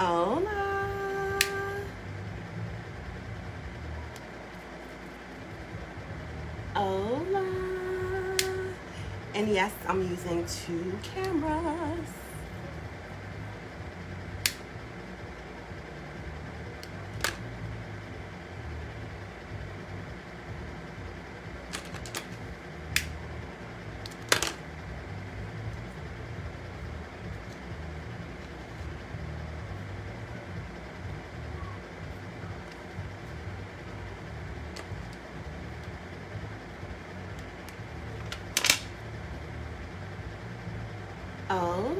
Hola. Hola. And yes, I'm using 2 cameras. Hola.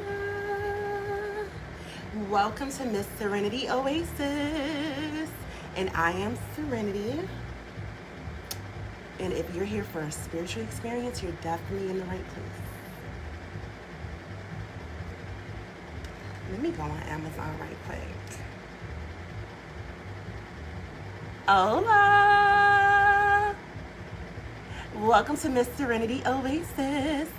Welcome to Miss Serenity Oasis. And I am Serenity. And if you're here for a spiritual experience, you're definitely in the right place. Let me go on Amazon right quick. Hola! Welcome to Miss Serenity Oasis.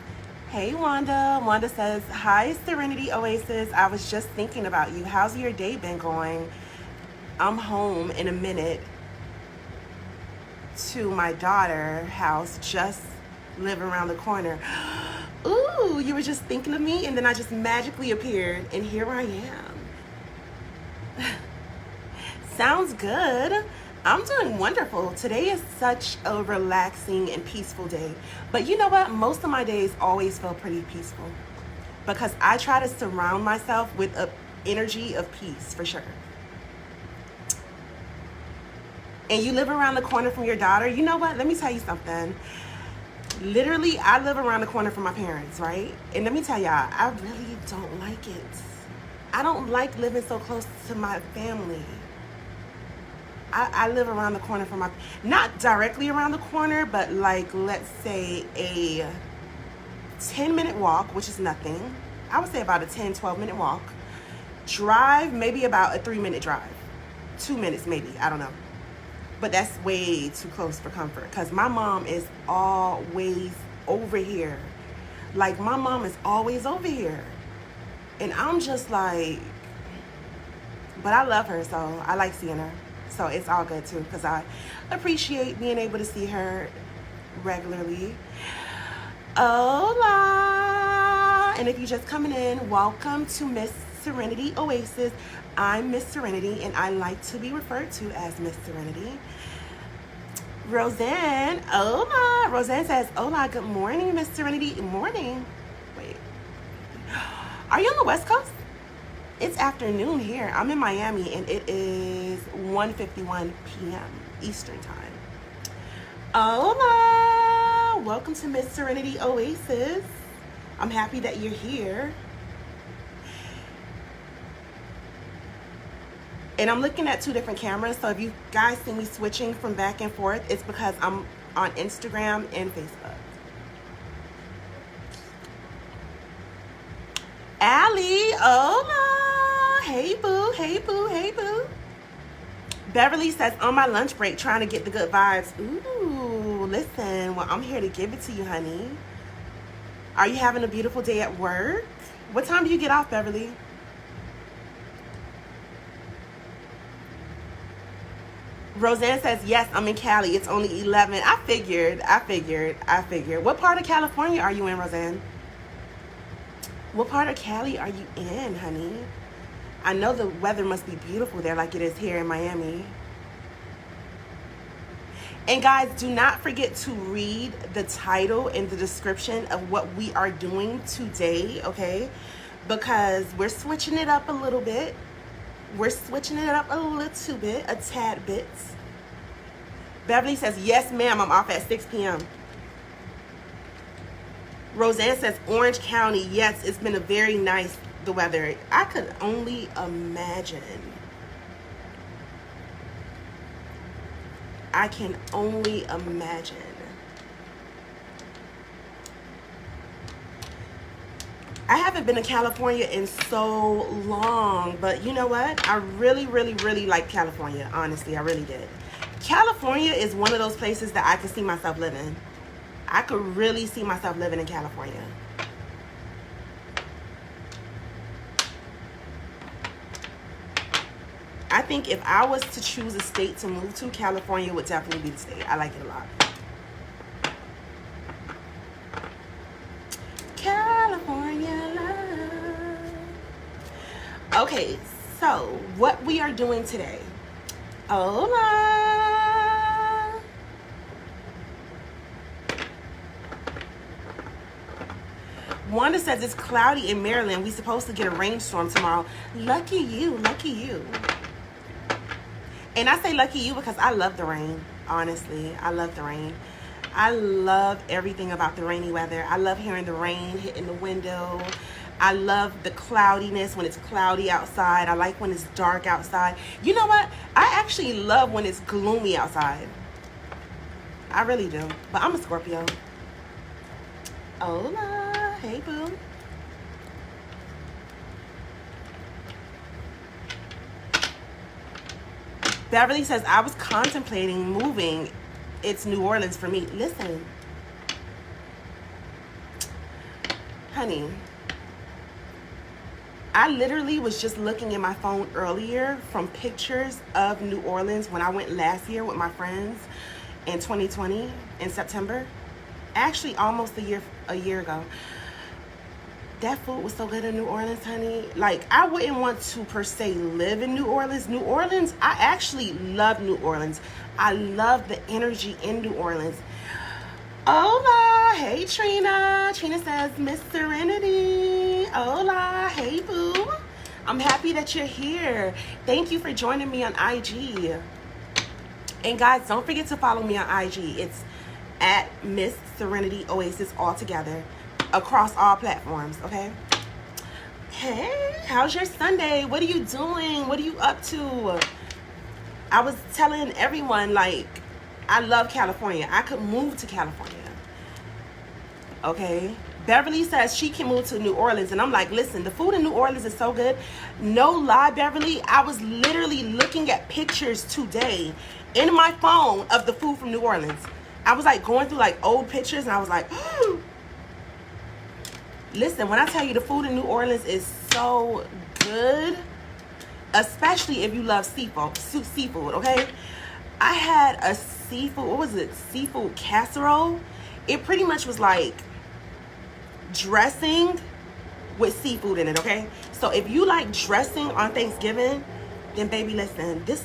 Hey, Wanda. Wanda says, hi, Serenity Oasis. I was just thinking about you. How's your day been going? I'm home in a minute to my daughter's house, just live around the corner. Ooh, you were just thinking of me, and then I just magically appeared, and here I am. Sounds good. I'm doing wonderful. Today is such a relaxing and peaceful day. But you know what? Most of my days always feel pretty peaceful because I try to surround myself with an energy of peace, for sure. And you live around the corner from your daughter. You know what? Let me tell you something. Literally, I live around the corner from my parents, right? And let me tell y'all, I really don't like it. I don't like living so close to my family. I live around the corner from my, not directly around the corner, but like, let's say a 10-minute walk, which is nothing. I would say about a 10, 12-minute walk. Drive, maybe about a 3-minute drive. 2 minutes maybe, I don't know. But that's way too close for comfort because my mom is always over here. Like, my mom is always over here. And I'm just like, but I love her, so I like seeing her. So it's all good too because I appreciate being able to see her regularly. Hola! And if you're just coming in, welcome to Miss Serenity Oasis. I'm Miss Serenity, and I like to be referred to as Miss Serenity. Roseanne, hola. Roseanne says, hola, good morning, Miss Serenity. Good morning. Wait. Are you on the West Coast? It's afternoon here. I'm in Miami, and it is 1:51 p.m. Eastern Time. Hola. Welcome to Miss Serenity Oasis. I'm happy that you're here. And I'm looking at 2 different cameras, so if you guys see me switching from back and forth, it's because I'm on Instagram and Facebook. Allie, hola. Hey, boo, hey, boo, hey, boo. Beverly says, on my lunch break, trying to get the good vibes. Ooh, listen, well, I'm here to give it to you, honey. Are you having a beautiful day at work? What time do you get off, Beverly? Roseanne says, yes, I'm in Cali. It's only 11. I figured. What part of California are you in, Roseanne? What part of Cali are you in, honey? I know the weather must be beautiful there like it is here in Miami. And guys, do not forget to read the title and the description of what we are doing today, okay? Because we're switching it up a little bit. We're switching it up a little bit, a tad bit. Beverly says, yes, ma'am, I'm off at 6 p.m. Roseanne says, Orange County, yes, it's been a very nice, the weather. I could only imagine. I can only imagine. I haven't been to California in so long, but you know what? I really, really, really like California. Honestly, I really did. California is one of those places that I could see myself living. I could really see myself living in California. I think if I was to choose a state to move to, California would definitely be the state. I like it a lot. California love. Okay, so what we are doing today. Hola. Wanda says it's cloudy in Maryland. We're supposed to get a rainstorm tomorrow. Lucky you, lucky you. And I say lucky you because I love the rain, honestly. I love the rain. I love everything about the rainy weather. I love hearing the rain hitting the window. I love the cloudiness when it's cloudy outside. I like when it's dark outside. You know what? I actually love when it's gloomy outside. I really do. But I'm a Scorpio. Hola. Hey, boo. Beverly says, I was contemplating moving. It's New Orleans for me. Listen. Honey. I literally was just looking at my phone earlier from pictures of New Orleans when I went last year with my friends in 2020 in September. Actually, almost a year ago. That food was so good in New Orleans, honey. Like, I wouldn't want to per se live in New Orleans. New Orleans, I actually love New Orleans. I love the energy in New Orleans. Hola, hey Trina. Trina says, Miss Serenity. Hola, hey boo. I'm happy that you're here. Thank you for joining me on IG. And guys, don't forget to follow me on IG. It's at Miss Serenity Oasis all together across all platforms, okay? Hey, how's your Sunday? What are you doing? What are you up to? I was telling everyone, like, I love California. I could move to California. Okay? Beverly says she can move to New Orleans. And I'm like, listen, the food in New Orleans is so good. No lie, Beverly. I was literally looking at pictures today in my phone of the food from New Orleans. I was like going through like old pictures and I was like, listen, when I tell you the food in New Orleans is so good, especially if you love seafood, okay? I had a seafood casserole. It pretty much was like dressing with seafood in it, okay? So if you like dressing on Thanksgiving, then baby, listen, the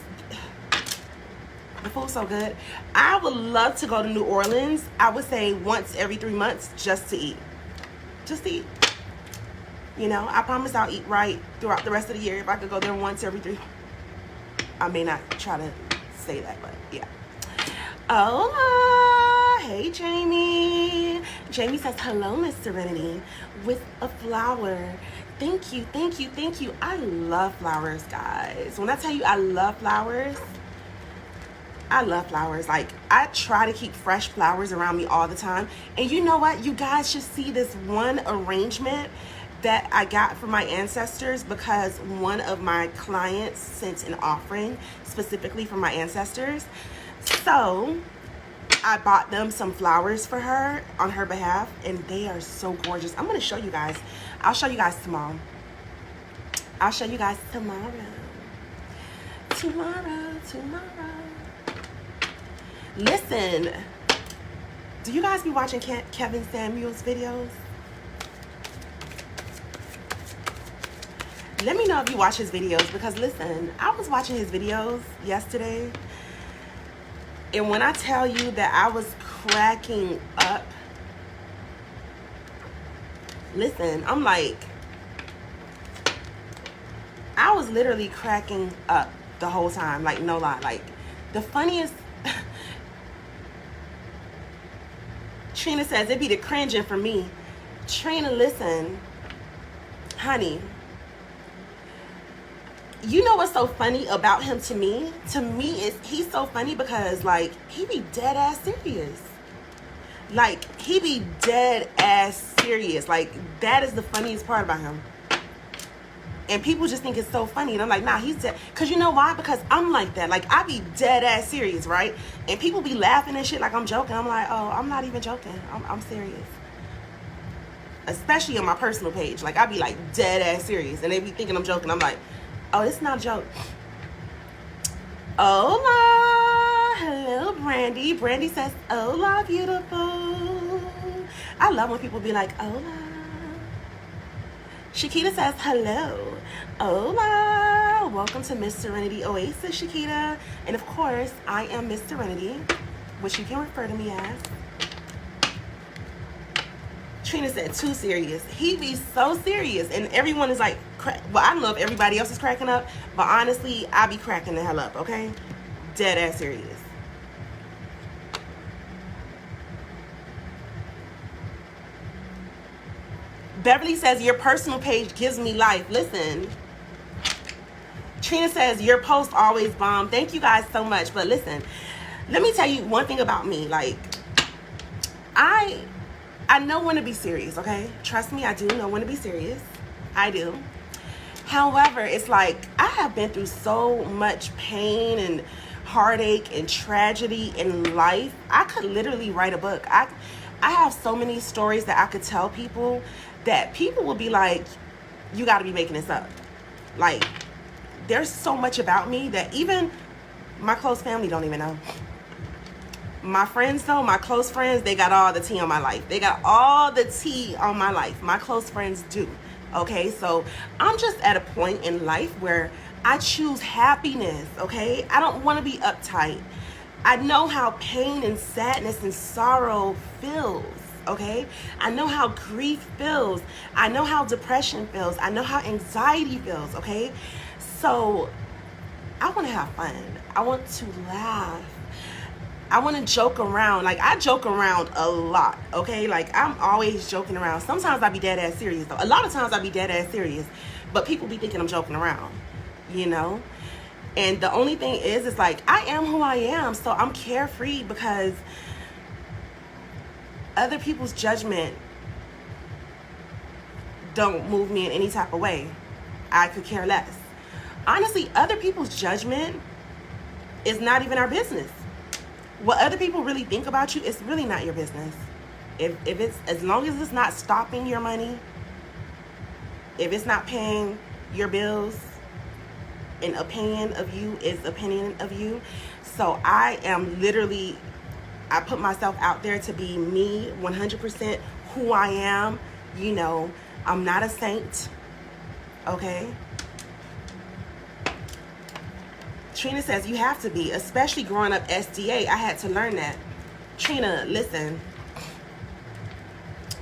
food's so good. I would love to go to New Orleans. I would say once every 3 months just to eat. Just to eat. You know, I promise I'll eat right throughout the rest of the year if I could go there once every 3. I may not try to say that, but yeah. Hola. Hey, Jamie. Jamie says, hello, Miss Serenity, with a flower. Thank you, thank you, thank you. I love flowers, guys. When I tell you I love flowers, I love flowers. Like, I try to keep fresh flowers around me all the time. And you know what? You guys should see this one arrangement that I got from my ancestors because one of my clients sent an offering specifically from my ancestors. So I bought them some flowers for her on her behalf, and they are so gorgeous. I'm going to show you guys. I'll show you guys tomorrow. I'll show you guys tomorrow. Tomorrow. Listen, do you guys be watching Kevin Samuels videos? Let me know if you watch his videos, because listen, I was watching his videos yesterday, and when I tell you that I was cracking up, listen, I'm like, I was literally cracking up the whole time, like, no lie. Like, the funniest, Trina says, it'd be the cringing for me. Trina, listen, honey, you know what's so funny about him to me? To me, is he's so funny because, like, he be dead ass serious. Like, he be dead ass serious. Like, that is the funniest part about him. And people just think it's so funny. And I'm like, nah, he's dead. Because you know why? Because I'm like that. Like, I be dead ass serious, right? And people be laughing and shit like I'm joking. I'm like, oh, I'm not even joking. I'm serious. Especially on my personal page. Like, I be like dead ass serious. And they be thinking I'm joking. I'm like, oh, it's not a joke. Hola. Hello, Brandy. Brandy says, hola, beautiful. I love when people be like, hola. Shakita says, hello. Hola. Welcome to Miss Serenity Oasis, Shakita. And of course, I am Miss Serenity, which you can refer to me as. Trina said, too serious. He be so serious. And everyone is like, well, I don't know if everybody else is cracking up, but honestly, I be cracking the hell up, okay? Dead ass serious. Beverly says, your personal page gives me life. Listen. Trina says, your post always bomb. Thank you guys so much. But listen, let me tell you one thing about me. Like, I know when to be serious, okay? Trust me, I do know when to be serious. I do. However, it's like I have been through so much pain and heartache and tragedy in life. I could literally write a book. I have so many stories that I could tell people that people will be like, you got to be making this up. Like, there's so much about me that even my close family don't even know. My friends though, my close friends, they got all the tea on my life. They got all the tea on my life. My close friends do. Okay, so I'm just at a point in life where I choose happiness, okay? I don't want to be uptight. I know how pain and sadness and sorrow feels, okay? I know how grief feels. I know how depression feels. I know how anxiety feels, okay? So I want to have fun. I want to laugh. I want to joke around. Like, I joke around a lot, okay? Like, I'm always joking around. Sometimes I be dead ass serious, though. A lot of times I be dead ass serious, but people be thinking I'm joking around, you know? And the only thing is, it's like, I am who I am, so I'm carefree because other people's judgment don't move me in any type of way. I could care less. Honestly, other people's judgment is not even our business. What other people really think about you, it's really not your business. If it's, as long as it's not stopping your money, if it's not paying your bills, an opinion of you is opinion of you. So I am literally, I put myself out there to be me, 100% who I am. You know, I'm not a saint, okay? Trina says, you have to be, especially growing up SDA. I had to learn that. Trina, listen.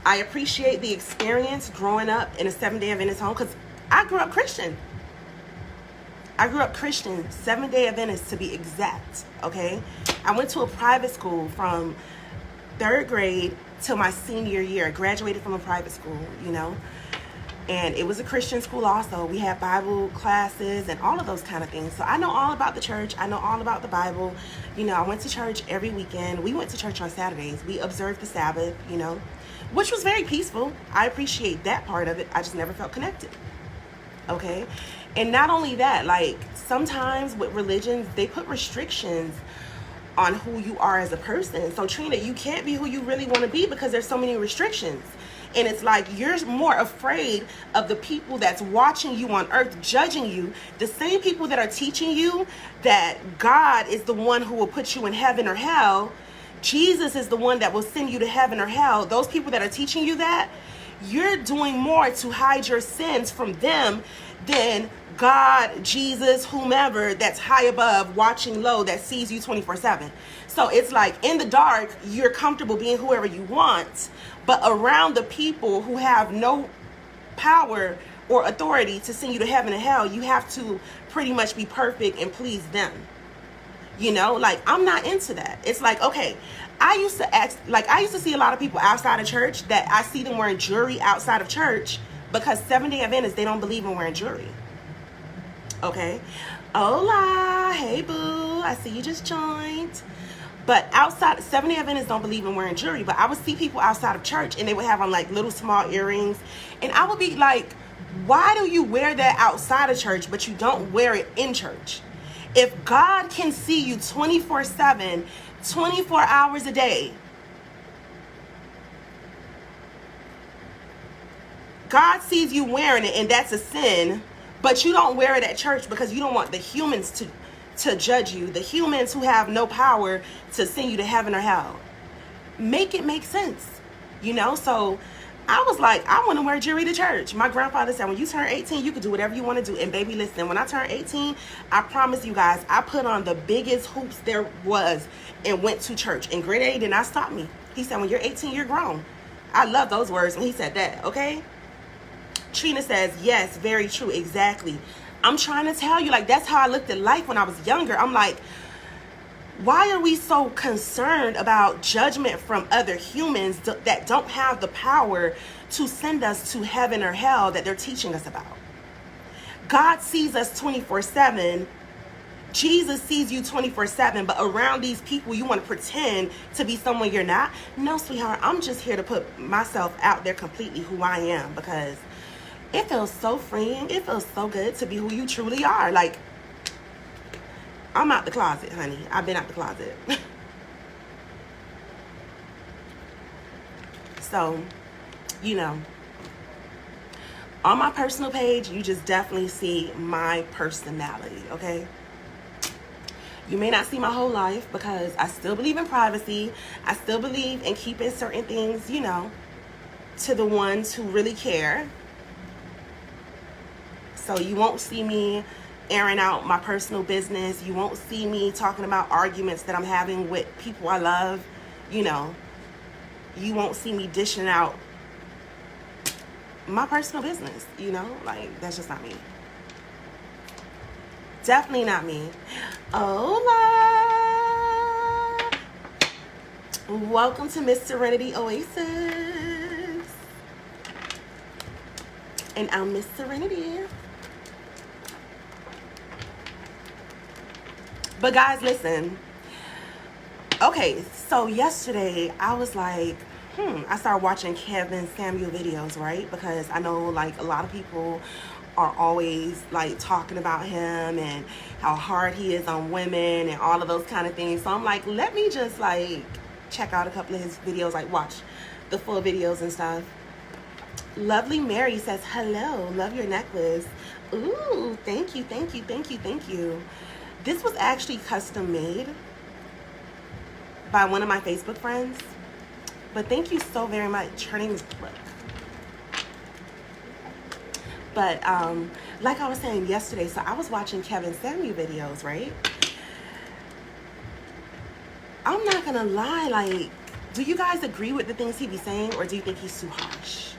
I appreciate the experience growing up in a Seventh-day Adventist home because I grew up Christian. I grew up Christian, Seventh-day Adventist to be exact, okay? I went to a private school from 3rd grade till my senior year. I graduated from a private school, you know? And it was a Christian school also. We had Bible classes and all of those kind of things. So I know all about the church. I know all about the Bible. You know, I went to church every weekend. We went to church on Saturdays. We observed the Sabbath, you know, which was very peaceful. I appreciate that part of it. I just never felt connected. Okay? And not only that, like sometimes with religions, they put restrictions on who you are as a person. So Trina, you can't be who you really want to be because there's so many restrictions. And it's like you're more afraid of the people that's watching you on earth, judging you. The same people that are teaching you that God is the one who will put you in heaven or hell. Jesus is the one that will send you to heaven or hell. Those people that are teaching you that, you're doing more to hide your sins from them than God, Jesus, whomever that's high above, watching low, that sees you 24/7. So it's like in the dark, you're comfortable being whoever you want, but around the people who have no power or authority to send you to heaven and hell, you have to pretty much be perfect and please them. You know, like I'm not into that. It's like, okay, I used to see a lot of people outside of church that I see them wearing jewelry outside of church because Seventh-day Adventists, they don't believe in wearing jewelry. Okay. Hola. Hey, boo. I see you just joined. But outside, Seventh-day Adventists don't believe in wearing jewelry. But I would see people outside of church and they would have on like little small earrings. And I would be like, why do you wear that outside of church, but you don't wear it in church? If God can see you 24/7, 24 hours a day, God sees you wearing it and that's a sin, but you don't wear it at church because you don't want the humans to judge you, the humans who have no power to send you to heaven or hell. Make it make sense, you know? So I was like, I want to wear jewelry to church. My grandfather said, when you turn 18, you can do whatever you want to do. And baby, listen, when I turned 18, I promise you guys, I put on the biggest hoops there was and went to church. And grade 8 did not stop me. He said, when you're 18, you're grown. I love those words when he said that, okay? Trina says, yes, very true, exactly. I'm trying to tell you, like, that's how I looked at life when I was younger. I'm like, why are we so concerned about judgment from other humans that don't have the power to send us to heaven or hell that they're teaching us about? God sees us 24/7. Jesus sees you 24/7, but around these people, you want to pretend to be someone you're not? No, sweetheart, I'm just here to put myself out there completely who I am, because it feels so freeing. It feels so good to be who you truly are. Like, I'm out the closet, honey. I've been out the closet. So, you know, on my personal page, you just definitely see my personality, okay? You may not see my whole life because I still believe in privacy. I still believe in keeping certain things, you know, to the ones who really care. So you won't see me airing out my personal business. You won't see me talking about arguments that I'm having with people I love. You know, you won't see me dishing out my personal business, you know? Like, that's just not me. Definitely not me. Hola! Welcome to Miss Serenity Oasis. And I'm Miss Serenity. But guys, listen. Okay, so yesterday I was like, I started watching Kevin Samuel videos, right? Because I know, like, a lot of people are always like talking about him and how hard he is on women and all of those kind of things. So I'm like, let me just like check out a couple of his videos, like watch the full videos and stuff. Lovely Mary says, hello, love your necklace. Ooh, thank you, thank you, thank you, thank you. This was actually custom made by one of my Facebook friends. But thank you so very much. Her name is Brooke. But like I was saying yesterday, so I was watching Kevin Samuel videos, right? I'm not gonna lie, like, do you guys agree with the things he be saying, or do you think he's too harsh?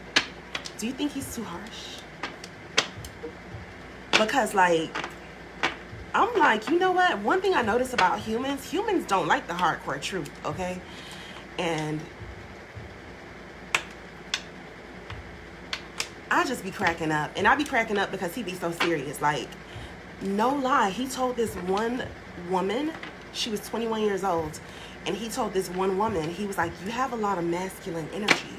Do you think he's too harsh? Because, like, I'm like, you know what? One thing I notice about humans don't like the hardcore truth, okay? And I just be cracking up. And I be cracking up because he be so serious. Like, no lie, he told this one woman, she was 21 years old, and he told this one woman, he was like, you have a lot of masculine energy.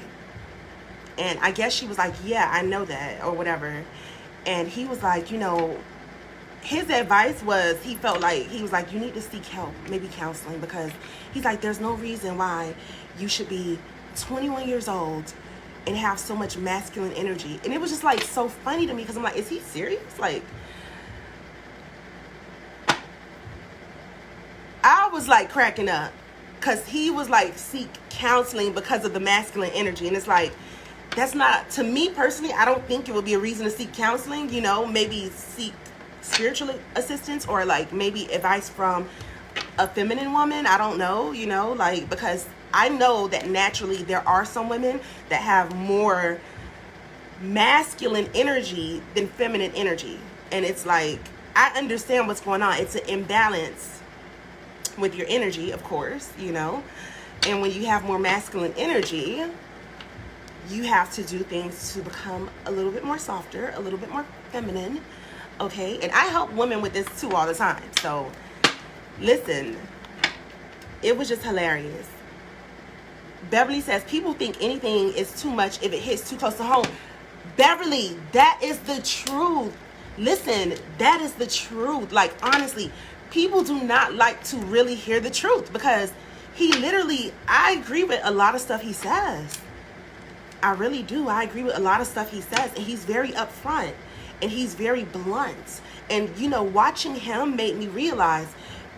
And I guess she was like, yeah, I know that, or whatever. And he was like, you know, his advice was, he felt like, he was like, you need to seek help, maybe counseling, because he's like, there's no reason why you should be 21 years old and have so much masculine energy. And it was just like so funny to me, because I'm like, is he serious? Like, I was like cracking up, because he was like, seek counseling because of the masculine energy. And it's like, that's not, to me personally, I don't think it would be a reason to seek counseling. You know, maybe seek spiritual assistance, or like maybe advice from a feminine woman. I don't know, you know, like, because I know that naturally there are some women that have more masculine energy than feminine energy. And it's like, I understand what's going on. It's an imbalance with your energy, of course, you know. And when you have more masculine energy, you have to do things to become a little bit more softer, a little bit more feminine, okay? And I help women with this too all the time. So, listen, it was just hilarious. Beverly says, people think anything is too much if it hits too close to home. Beverly, that is the truth. Listen, that is the truth. Like, honestly, people do not like to really hear the truth, because he literally, I agree with a lot of stuff he says. I really do. I agree with a lot of stuff he says, and he's very upfront. and he's very blunt. And, you know, watching him made me realize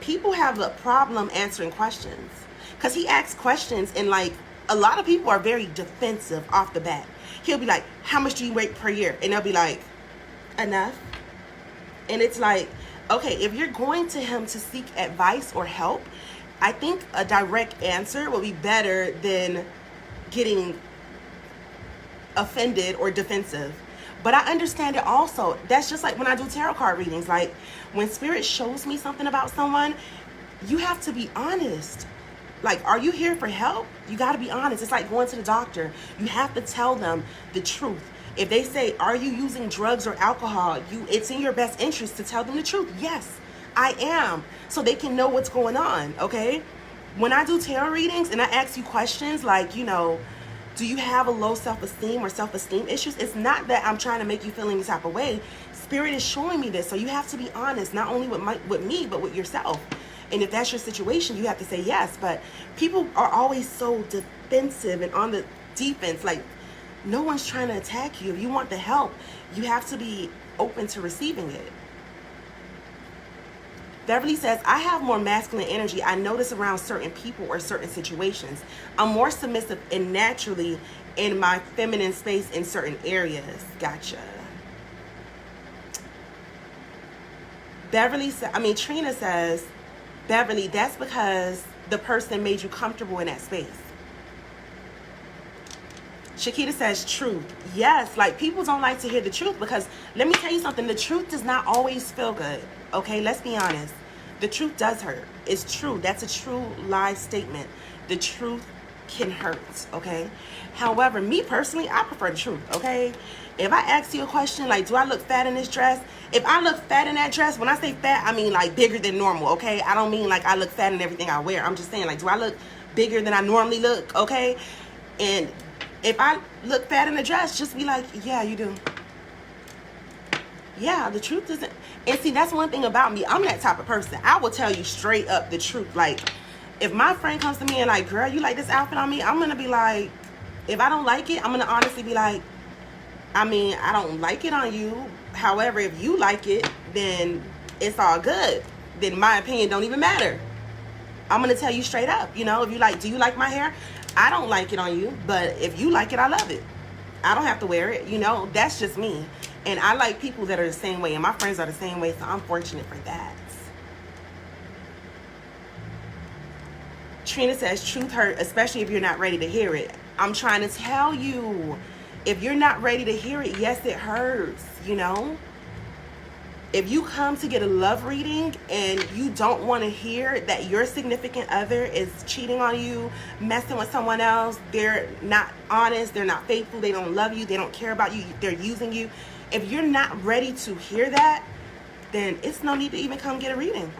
people have a problem answering questions. Because he asks questions, and like, a lot of people are very defensive off the bat. He'll be like, how much do you make per year? And they'll be like, enough. And it's like, okay, if you're going to him to seek advice or help, I think a direct answer will be better than getting offended or defensive. But I understand it also. That's just like when I do tarot card readings. Like, when Spirit shows me something about someone, you have to be honest. Like, are you here for help? You got to be honest. It's like going to the doctor. You have to tell them the truth. If they say, are you using drugs or alcohol? It's in your best interest to tell them the truth. Yes, I am. So they can know what's going on, okay? When I do tarot readings and I ask you questions like, you know, do you have a low self-esteem or self-esteem issues? It's not that I'm trying to make you feel any type of way. Spirit is showing me this. So you have to be honest, not only with me, but with yourself. And if that's your situation, you have to say yes. But people are always so defensive and on the defense. Like, no one's trying to attack you. If you want the help, you have to be open to receiving it. Beverly says, I have more masculine energy. I notice around certain people or certain situations. I'm more submissive and naturally in my feminine space in certain areas. Gotcha. Trina says, Beverly, that's because the person made you comfortable in that space. Shakita says, truth. Yes, like, people don't like to hear the truth because, let me tell you something, the truth does not always feel good, okay? Let's be honest. The truth does hurt. It's true. That's a true live statement. The truth can hurt, okay? However, me personally, I prefer the truth, okay? If I ask you a question, like, do I look fat in this dress? If I look fat in that dress, when I say fat, I mean, like, bigger than normal, okay? I don't mean, like, I look fat in everything I wear. I'm just saying, like, do I look bigger than I normally look, okay? And if I look fat in a dress, just be like, yeah, you do. Yeah, the truth isn't. And see, that's one thing about me. I'm that type of person. I will tell you straight up the truth. Like, if my friend comes to me and like, girl, you like this outfit on me? I'm going to be like, if I don't like it, I'm going to honestly be like, I mean, I don't like it on you. However, if you like it, then it's all good. Then my opinion don't even matter. I'm going to tell you straight up, you know, if you like, do you like my hair? I don't like it on you, but if you like it, I love it. I don't have to wear it, you know, that's just me. And I like people that are the same way, and my friends are the same way, so I'm fortunate for that. Trina says, truth hurt, especially if you're not ready to hear it. I'm trying to tell you, if you're not ready to hear it, yes, it hurts, you know? If you come to get a love reading and you don't want to hear that your significant other is cheating on you, messing with someone else, they're not honest, they're not faithful, they don't love you, they don't care about you, they're using you. If you're not ready to hear that, then it's no need to even come get a reading.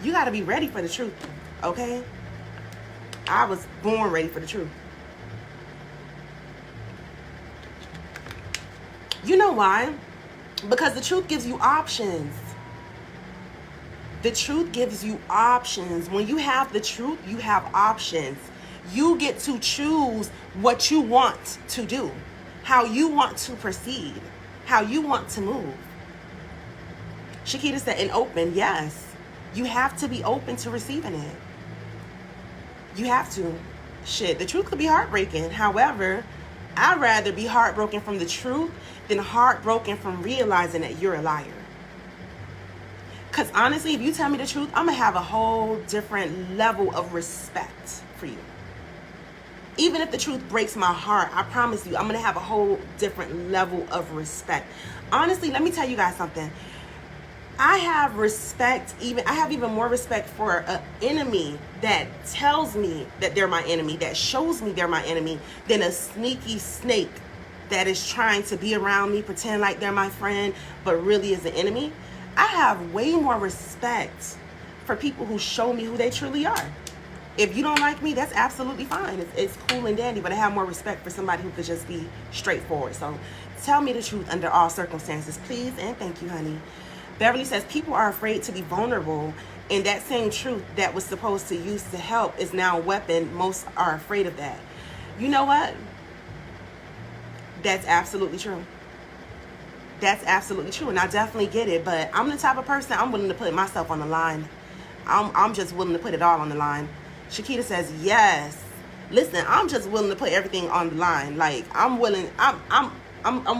You got to be ready for the truth, okay? I was born ready for the truth. You know why? Because the truth gives you options. The truth gives you options. When you have the truth, you have options. You get to choose what you want to do, how you want to proceed, how you want to move. Shakita said, and open, yes. You have to be open to receiving it. You have to. Shit, the truth could be heartbreaking. However, I'd rather be heartbroken from the truth than heartbroken from realizing that you're a liar. Because honestly, if you tell me the truth, I'm going to have a whole different level of respect for you. Even if the truth breaks my heart, I promise you, I'm going to have a whole different level of respect. Honestly, let me tell you guys something. I have respect, I have even more respect for an enemy that tells me that they're my enemy, that shows me they're my enemy, than a sneaky snake that is trying to be around me, pretend like they're my friend, but really is an enemy. I have way more respect for people who show me who they truly are. If you don't like me, that's absolutely fine. It's cool and dandy, but I have more respect for somebody who could just be straightforward. So tell me the truth under all circumstances, please, and thank you, honey. Beverly says, people are afraid to be vulnerable, and that same truth that was supposed to use to help is now a weapon. Most are afraid of that. You know what? That's absolutely true. That's absolutely true, and I definitely get it. But I'm the type of person, I'm willing to put myself on the line. I'm just willing to put it all on the line. Shakita says yes. Listen, I'm just willing to put everything on the line. Like I'm willing. I'm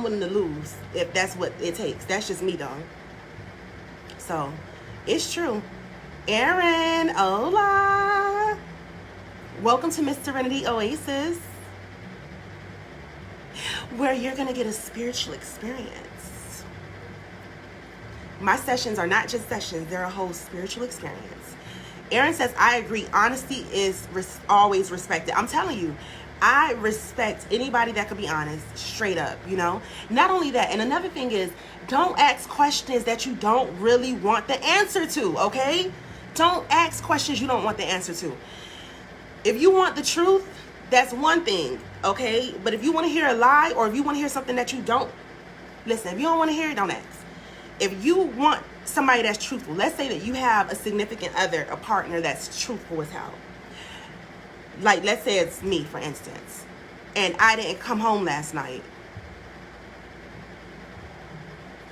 willing to lose if that's what it takes. That's just me, though. So it's true. Erin, hola. Welcome to Miss Serenity Oasis, where you're gonna get a spiritual experience. My sessions are not just sessions, they're a whole spiritual experience. Erin says, I agree, honesty is always respected. I'm telling you, I respect anybody that could be honest, straight up, you know? Not only that, and another thing is, don't ask questions that you don't really want the answer to, okay? Don't ask questions you don't want the answer to. If you want the truth, that's one thing, okay? But if you want to hear a lie, or if you want to hear something that you don't, listen, if you don't want to hear it, don't ask. If you want somebody that's truthful, let's say that you have a significant other, a partner that's truthful as hell. Like, let's say it's me, for instance, and I didn't come home last night.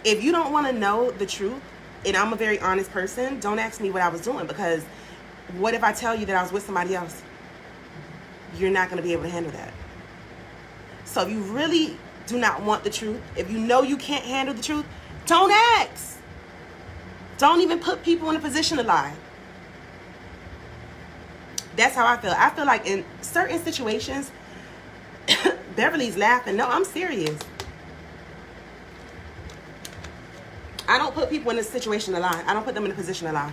If you don't want to know the truth, and I'm a very honest person, don't ask me what I was doing, because what if I tell you that I was with somebody else? You're not going to be able to handle that. So if you really do not want the truth, if you know you can't handle the truth, don't ask. Don't even put people in a position to lie. That's how I feel. I feel like in certain situations, Beverly's laughing. No, I'm serious. I don't put people in a situation to lie. I don't put them in a position to lie.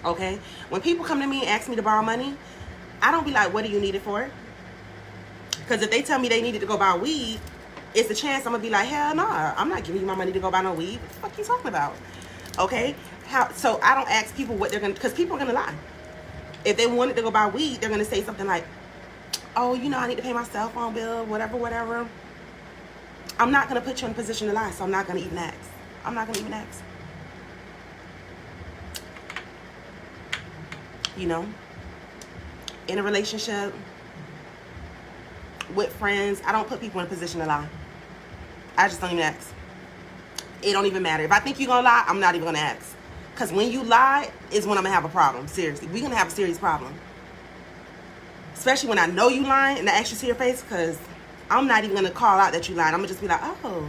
Okay? When people come to me and ask me to borrow money, I don't be like, what do you need it for? Because if they tell me they needed to go buy weed, it's a chance I'm going to be like, hell no, I'm not giving you my money to go buy no weed. What the fuck are you talking about? Okay? So I don't ask people what they're going to, because people are going to lie. If they wanted to go buy weed, they're going to say something like, oh, you know, I need to pay my cell phone bill, whatever. I'm not going to put you in a position to lie, so I'm not going to even ask. I'm not going to even ask. You know? In a relationship, with friends, I don't put people in a position to lie. I just don't even ask. It don't even matter. If I think you're going to lie, I'm not even going to ask. Because when you lie is when I'm going to have a problem. Seriously. We're going to have a serious problem. Especially when I know you lying and I ask you to your face, because I'm not even going to call out that you lying. I'm going to just be like, oh.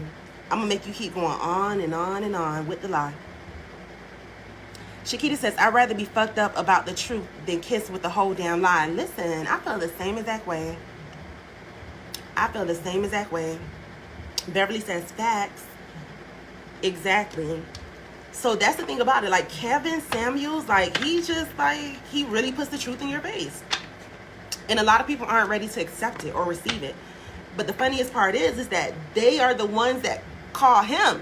I'm going to make you keep going on and on and on with the lie. Shakita says, I'd rather be fucked up about the truth than kiss with the whole damn lie. Listen, I feel the same exact way. I feel the same exact way. Beverly says, facts. Exactly. So that's the thing about it. Like, Kevin Samuels, like, he just, like, he really puts the truth in your face. And a lot of people aren't ready to accept it or receive it. But the funniest part is that they are the ones that call him.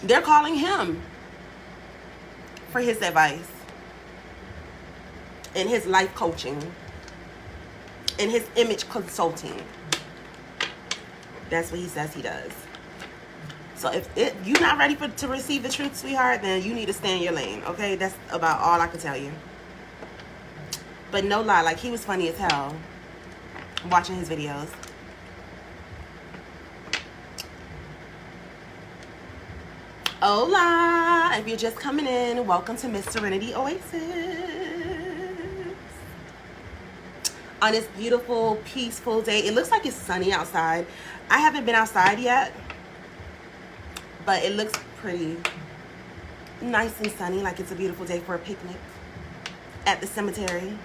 They're calling him for his advice and his life coaching and his image consulting. That's what he says he does. So if you're not ready to receive the truth, sweetheart, then you need to stay in your lane, okay? That's about all I can tell you. But no lie, like, he was funny as hell watching his videos. Hola! If you're just coming in, welcome to Miss Serenity Oasis. On this beautiful, peaceful day. It looks like it's sunny outside. I haven't been outside yet, but it looks pretty nice and sunny, like it's a beautiful day for a picnic at the cemetery.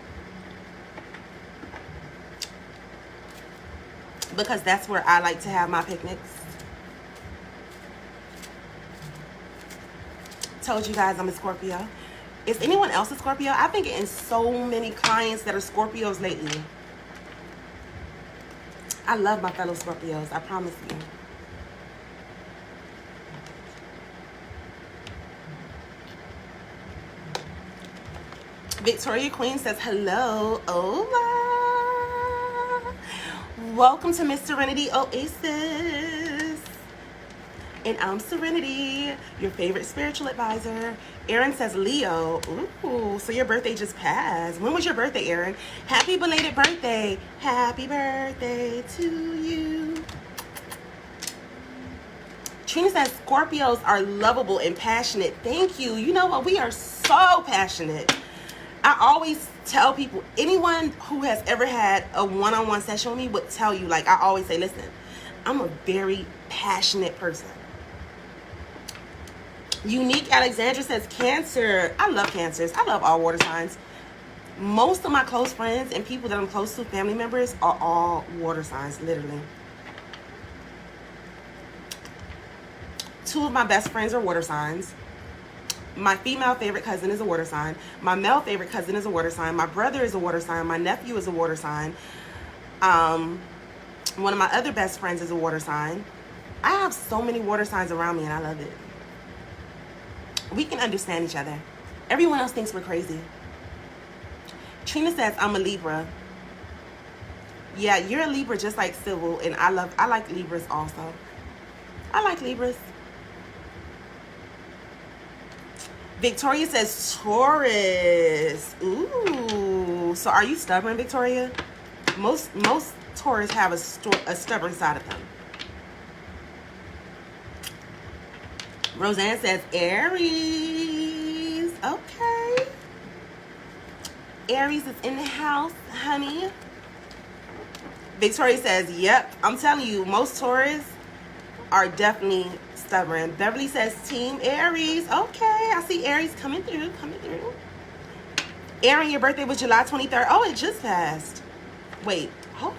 Because that's where I like to have my picnics. Told you guys I'm a Scorpio. Is anyone else a Scorpio? I've been getting so many clients that are Scorpios lately. I love my fellow Scorpios, I promise you. Victoria Queen says, hello, hola. Welcome to Miss Serenity Oasis. And I'm Serenity, your favorite spiritual advisor. Erin says Leo. Ooh, so your birthday just passed. When was your birthday, Erin? Happy belated birthday. Happy birthday to you. Trina says Scorpios are lovable and passionate. Thank you. You know what? We are so passionate. I always tell people, anyone who has ever had a one-on-one session with me would tell you, like I always say, listen, I'm a very passionate person. Unique Alexandra says Cancer. I love Cancers. I love all water signs. Most of my close friends and people that I'm close to, family members, are all water signs, literally. 2 of my best friends are water signs. My female favorite cousin is a water sign. My male favorite cousin is a water sign. My brother is a water sign. My nephew is a water sign. One of my other best friends is a water sign. I have so many water signs around me and I love it. We can understand each other. Everyone else thinks we're crazy. Trina says, I'm a Libra. Yeah, you're a Libra just like Civil, and I like Libras also. I like Libras. Victoria says Taurus. Ooh. So are you stubborn, Victoria? Most Taurus have a stubborn side of them. Roseanne says Aries. Okay. Aries is in the house, honey. Victoria says, yep. I'm telling you, most Taurus are definitely stubborn. Beverly says Team Aries. Okay, I see Aries coming through. Aaron, your birthday was July 23rd. Oh, it just passed. Wait. Oh.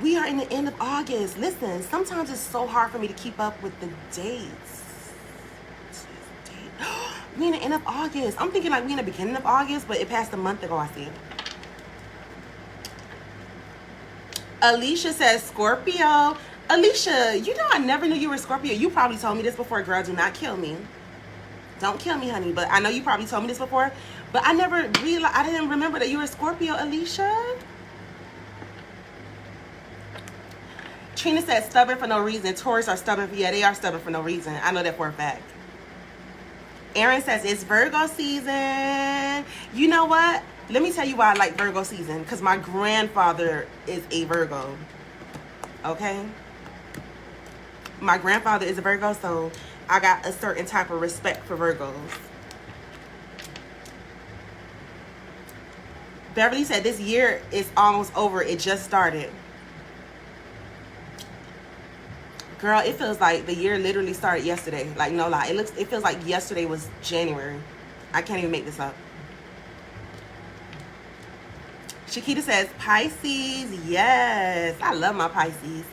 We are in the end of August. Listen, sometimes it's so hard for me to keep up with the dates. We in the end of August. I'm thinking like we in the beginning of August, but it passed a month ago, I see. Alicia says Scorpio. Alicia, you know I never knew you were Scorpio. You probably told me this before, girl. Do not kill me. Don't kill me, honey. But I know you probably told me this before. But I never realized, I didn't remember that you were Scorpio, Alicia. Trina said stubborn for no reason. Taurus are stubborn. Yeah, they are stubborn for no reason. I know that for a fact. Aaron says it's Virgo season. You know what? Let me tell you why I like Virgo season. Because my grandfather is a Virgo. Okay? My grandfather is a Virgo, so I got a certain type of respect for Virgos. Beverly said this year is almost over. It just started. Girl, it feels like the year literally started yesterday. Like, no lie. It feels like yesterday was January. I can't even make this up. Shakita says Pisces. Yes. I love my Pisces.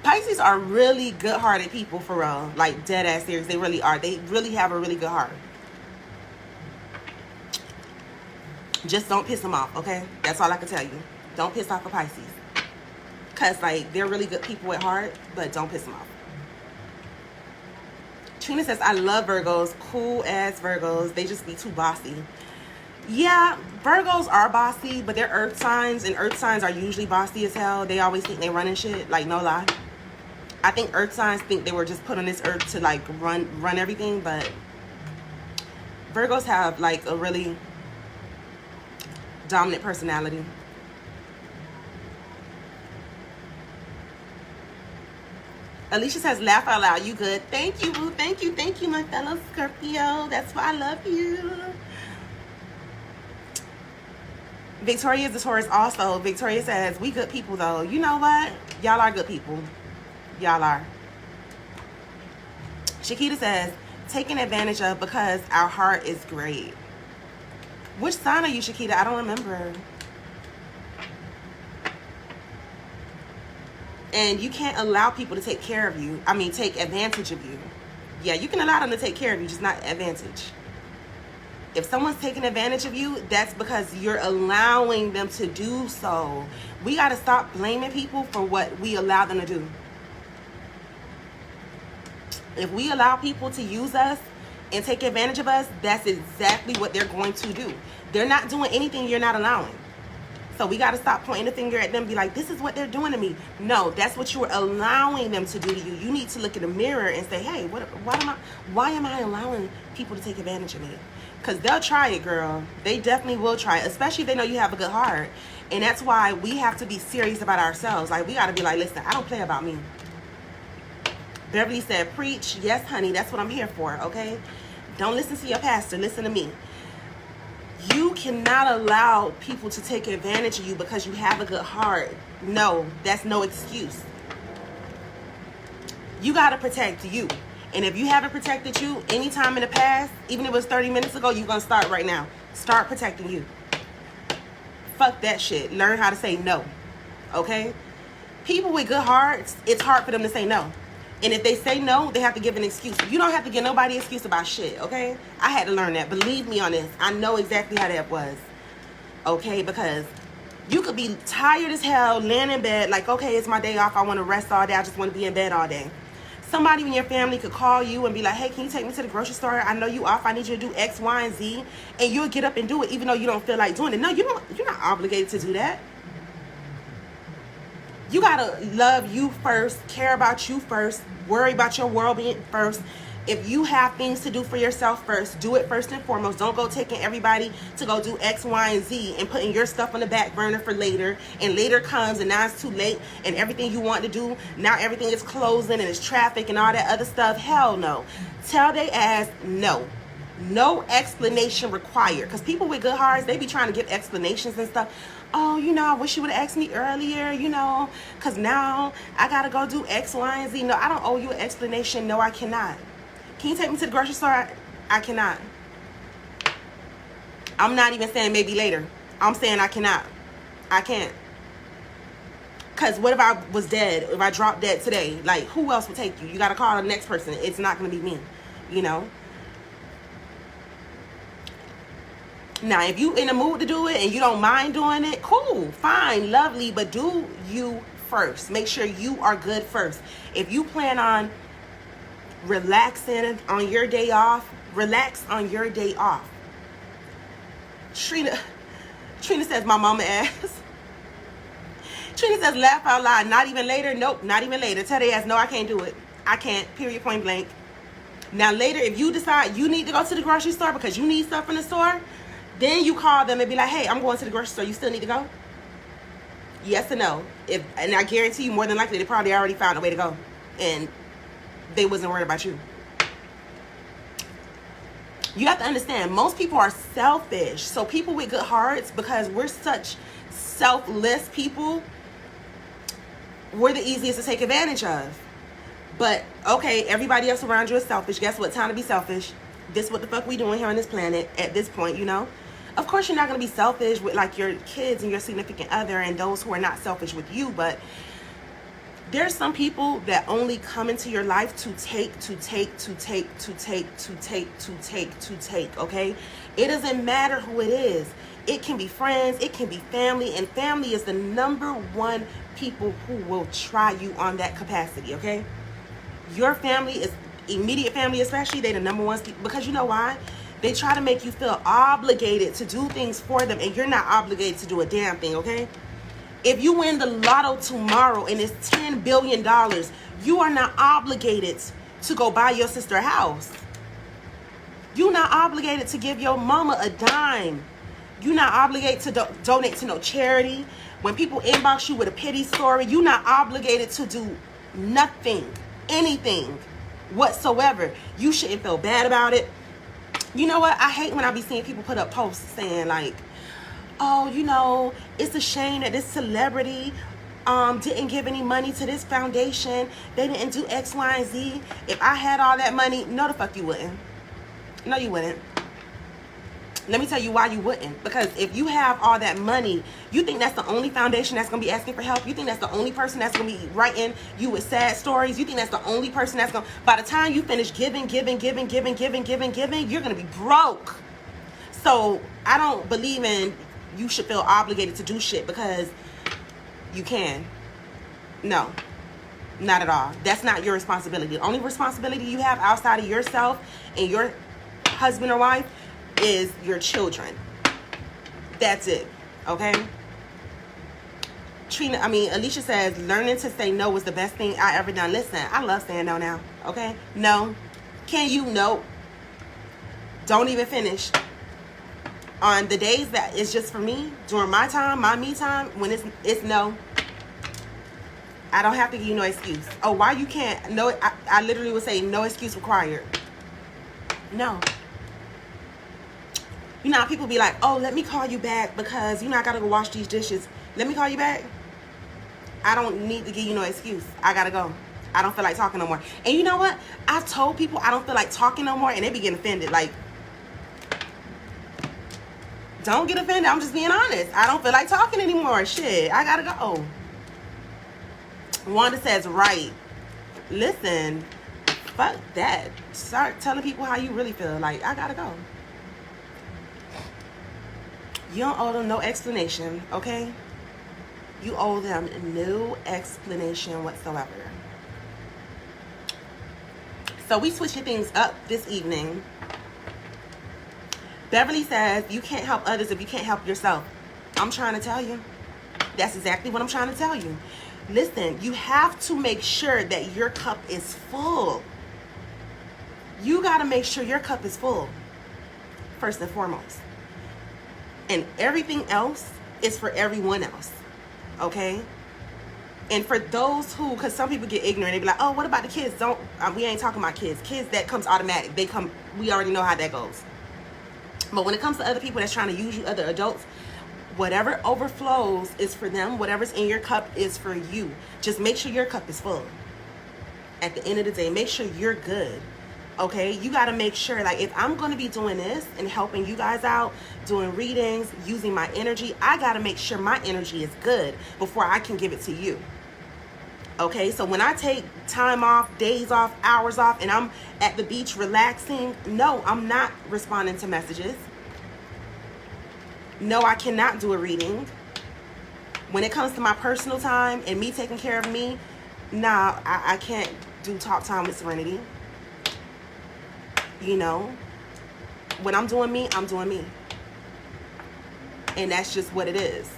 Pisces are really good-hearted people, for real. Like, dead-ass serious. They really are. They really have a really good heart. Just don't piss them off, okay? That's all I can tell you. Don't piss off a Pisces. Because, like, they're really good people at heart, but don't piss them off. Trina says, I love Virgos. Cool-ass Virgos. They just be too bossy. Yeah, Virgos are bossy, but they're earth signs, and earth signs are usually bossy as hell. They always think they running shit. Like, no lie. I think earth signs think they were just put on this earth to, like, run everything, but Virgos have, like, a really dominant personality. Alicia says, laugh out loud. You good? Thank you, boo. Thank you, my fellow Scorpio. That's why I love you. Victoria is a Taurus also. Victoria says, we good people, though. You know what? Y'all are good people. Y'all are. Shakita says, taken advantage of because our heart is great. Which sign are you, Shakita? I don't remember. And you can't allow people to take care of you. I mean, take advantage of you. Yeah, you can allow them to take care of you, just not advantage. If someone's taking advantage of you, that's because you're allowing them to do so. We got to stop blaming people for what we allow them to do. If we allow people to use us and take advantage of us, that's exactly what they're going to do. They're not doing anything you're not allowing. So we got to stop pointing the finger at them and be like, this is what they're doing to me. No, that's what you're allowing them to do to you. You need to look in the mirror and say, hey, why am I allowing people to take advantage of me? Because they'll try it, girl. They definitely will try it, especially if they know you have a good heart. And that's why we have to be serious about ourselves. Like, we got to be like, listen, I don't play about me. Beverly said, preach. Yes, honey, that's what I'm here for, okay? Don't listen to your pastor. Listen to me. You cannot allow people to take advantage of you because you have a good heart. No, that's no excuse. You got to protect you. And if you haven't protected you anytime in the past, even if it was 30 minutes ago, you're going to start right now. Start protecting you. Fuck that shit. Learn how to say no. Okay? People with good hearts, it's hard for them to say no. And if they say no, they have to give an excuse. You don't have to give nobody an excuse about shit, okay? I had to learn that. Believe me on this. I know exactly how that was. Okay? Because you could be tired as hell, laying in bed, like, okay, it's my day off. I want to rest all day. I just want to be in bed all day. Somebody in your family could call you and be like, hey, can you take me to the grocery store? I know you off. I need you to do X, Y, and Z. And you'll get up and do it even though you don't feel like doing it. No, you're not obligated to do that. You gotta love you first, care about you first, worry about your well-being first. If you have things to do for yourself first, do it first and foremost. Don't go taking everybody to go do X, Y, and Z and putting your stuff on the back burner for later. And later comes and now it's too late and everything you want to do, now everything is closing and it's traffic and all that other stuff. Hell no. Tell they ass no. No explanation required. Because people with good hearts, they be trying to give explanations and stuff. Oh, you know, I wish you would have asked me earlier, you know, because now I got to go do X, Y, and Z. No, I don't owe you an explanation. No, I cannot. Can you take me to the grocery store? I cannot. I'm not even saying maybe later. I'm saying I cannot. I can't. Because what if I was dead? If I dropped dead today? Like, who else would take you? You got to call the next person. It's not going to be me, you know. Now, if you in the mood to do it and you don't mind doing it, cool, fine, lovely, but do you first. Make sure you are good first. If you plan on relaxing on your day off, relax on your day off. Trina says, my mama ass. Trina says, laugh out loud. Not even later? Nope, not even later. Tell their ass, no, I can't do it. I can't, period, point blank. Now, later, if you decide you need to go to the grocery store because you need stuff in the store, then you call them and be like, hey, I'm going to the grocery store. You still need to go? Yes or no? And I guarantee you, more than likely, they probably already found a way to go. And they wasn't worried about you. You have to understand, most people are selfish. So people with good hearts, because we're such selfless people, we're the easiest to take advantage of. But, okay, everybody else around you is selfish. Guess what? Time to be selfish. This is what the fuck we doing here on this planet at this point, you know? Of course, you're not going to be selfish with, like, your kids and your significant other and those who are not selfish with you, but there's some people that only come into your life to take, okay? It doesn't matter who it is. It can be friends, it can be family, and family is the number one people who will try you on that capacity, okay? Your family is, immediate family especially, they the number one, because you know why? They try to make you feel obligated to do things for them, and you're not obligated to do a damn thing, okay? If you win the lotto tomorrow and it's $10 billion, you are not obligated to go buy your sister a house. You're not obligated to give your mama a dime. You're not obligated to donate to no charity. When people inbox you with a pity story, you're not obligated to do nothing, anything whatsoever. You shouldn't feel bad about it. You know what? I hate when I be seeing people put up posts saying like, oh, you know, it's a shame that this celebrity didn't give any money to this foundation. They didn't do X, Y, and Z. If I had all that money, no, the fuck you wouldn't. No, you wouldn't. Let me tell you why you wouldn't. Because if you have all that money, you think that's the only foundation that's going to be asking for help? You think that's the only person that's going to be writing you with sad stories? You think that's the only person that's going to... By the time you finish giving, you're going to be broke. So I don't believe in you should feel obligated to do shit because you can. No, not at all. That's not your responsibility. The only responsibility you have outside of yourself and your husband or wife is your children. That's it. Okay? Alicia says, learning to say no was the best thing I ever done. Listen, I love saying no now. Okay? No. Can you? No. Don't even finish. On the days that it's just for me, during my time, my me time, when it's no. I don't have to give you no excuse. Oh, why you can't? No, I literally would say no excuse required. No. You know how people be like, oh, let me call you back because, you know, I got to go wash these dishes. Let me call you back. I don't need to give you no excuse. I got to go. I don't feel like talking no more. And you know what? I've told people I don't feel like talking no more, and they be getting offended. Like, don't get offended. I'm just being honest. I don't feel like talking anymore. Shit, I got to go. Wanda says, right. Listen, fuck that. Start telling people how you really feel. Like, I got to go. You don't owe them no explanation, okay? You owe them no explanation whatsoever. So we switching things up this evening. Beverly says, you can't help others if you can't help yourself. I'm trying to tell you. That's exactly what I'm trying to tell you. Listen, you have to make sure that your cup is full. You got to make sure your cup is full, first and foremost. And everything else is for everyone else, okay? And for those who, because some people get ignorant, they be like, oh, what about the kids? We ain't talking about kids. Kids, that comes automatic. We already know how that goes. But when it comes to other people that's trying to use you, other adults, whatever overflows is for them. Whatever's in your cup is for you. Just make sure your cup is full. At the end of the day, make sure you're good. Okay, you got to make sure, like, if I'm going to be doing this and helping you guys out, doing readings, using my energy, I got to make sure my energy is good before I can give it to you. Okay, so when I take time off, days off, hours off, and I'm at the beach relaxing, no, I'm not responding to messages. No, I cannot do a reading. When it comes to my personal time and me taking care of me, nah, I can't do talk time with Serenity. You know, when I'm doing me, I'm doing me. And that's just what it is.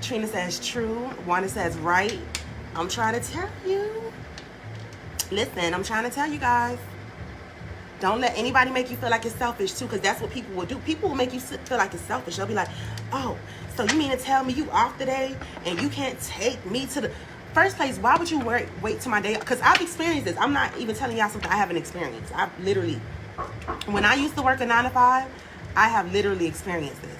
Trina says true. Wanda says right. I'm trying to tell you. Listen, I'm trying to tell you guys. Don't let anybody make you feel like it's selfish too, because that's what people will do. People will make you feel like it's selfish. They'll be like, oh, so you mean to tell me you off today and you can't take me to the... First place, why would you wait till my day? Because I've experienced this. I'm not even telling y'all something I haven't experienced. I've literally, when I used to work a 9 to 5, I have literally experienced this.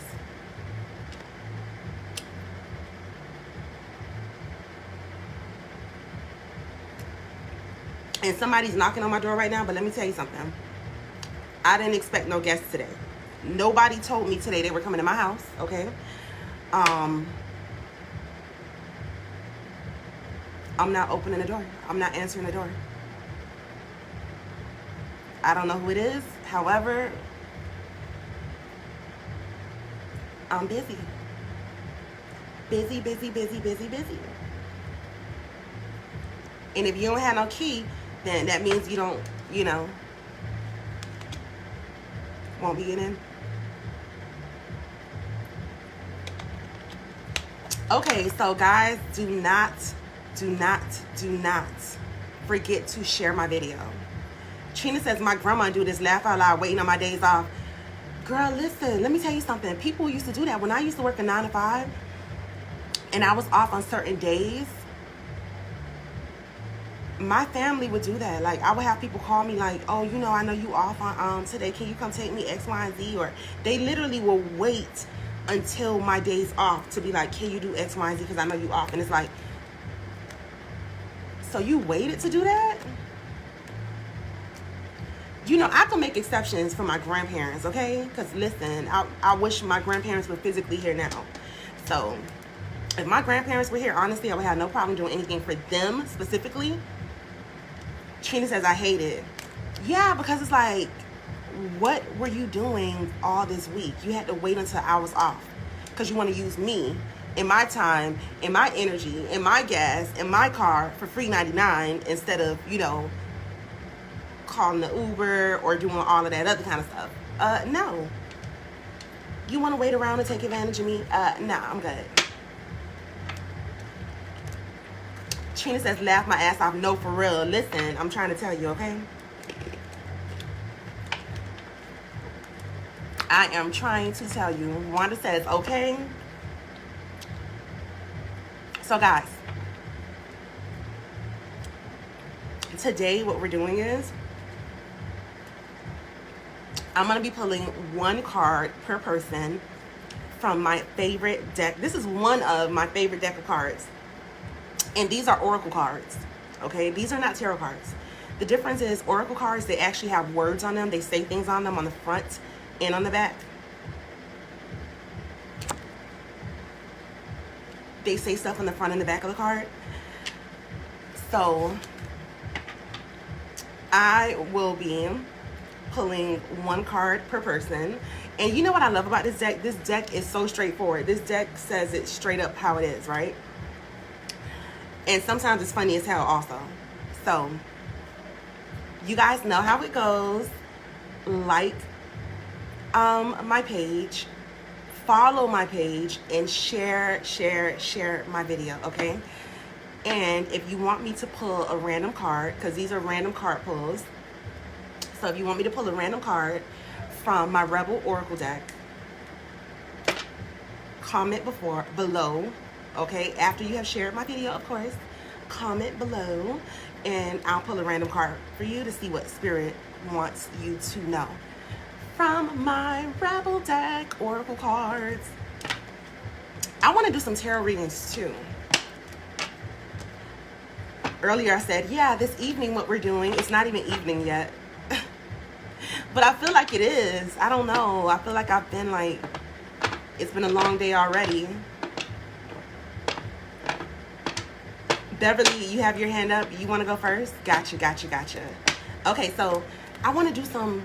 And somebody's knocking on my door right now, but let me tell you something. I didn't expect no guests today. Nobody told me today they were coming to my house, okay? I'm not opening the door. I'm not answering the door. I don't know who it is. However, I'm busy. Busy, busy, busy, busy, busy. And if you don't have no key, then that means you don't, you know, won't be getting in. Okay, so guys, do not forget to share my video. Trina says, my grandma do this, laugh out loud, waiting on my days off. Girl, listen, let me tell you something. People used to do that. When I used to work a 9 to 5 and I was off on certain days, my family would do that. Like, I would have people call me like, oh, you know, I know you off on today. Can you come take me X, Y, and Z? Or they literally will wait until my day's off to be like, can you do X, Y, and Z? Because I know you off. And it's like, so you waited to do that? You know, I can make exceptions for my grandparents, okay? Because listen, I wish my grandparents were physically here now. So if my grandparents were here, honestly, I would have no problem doing anything for them specifically. Trina says, I hate it. Yeah, because it's like, what were you doing all this week? You had to wait until I was off because you want to use me in my time, in my energy, in my gas, in my car for free 99 instead of, you know, calling the Uber or doing all of that other kind of stuff. No. You want to wait around and take advantage of me? Nah, I'm good. Trina says, laugh my ass off. No, for real. Listen, I'm trying to tell you, okay? I am trying to tell you. Wanda says, okay. So guys, today what we're doing is I'm going to be pulling one card per person from my favorite deck. This is one of my favorite deck of cards. And these are oracle cards. Okay, these are not tarot cards. The difference is oracle cards, they actually have words on them. They say things on them on the front and on the back. They say stuff on the front and the back of the card. So I will be pulling one card per person. And you know what I love about this deck? This deck is so straightforward. This deck says it straight up how it is, right? And sometimes it's funny as hell also. So you guys know how it goes. Like my page, follow my page, and share my video, okay? And if you want me to pull a random card, because these are random card pulls, so if you want me to pull a random card from my Rebel Oracle deck, comment below, okay? After you have shared my video, of course, comment below, and I'll pull a random card for you to see what Spirit wants you to know from my Rebel deck Oracle cards. I want to do some tarot readings too. Earlier I said, yeah, this evening what we're doing, it's not even evening yet. But I feel like it is. I don't know. I feel like I've been like, it's been a long day already. Beverly, you have your hand up. You want to go first? Gotcha. Okay, so I want to do some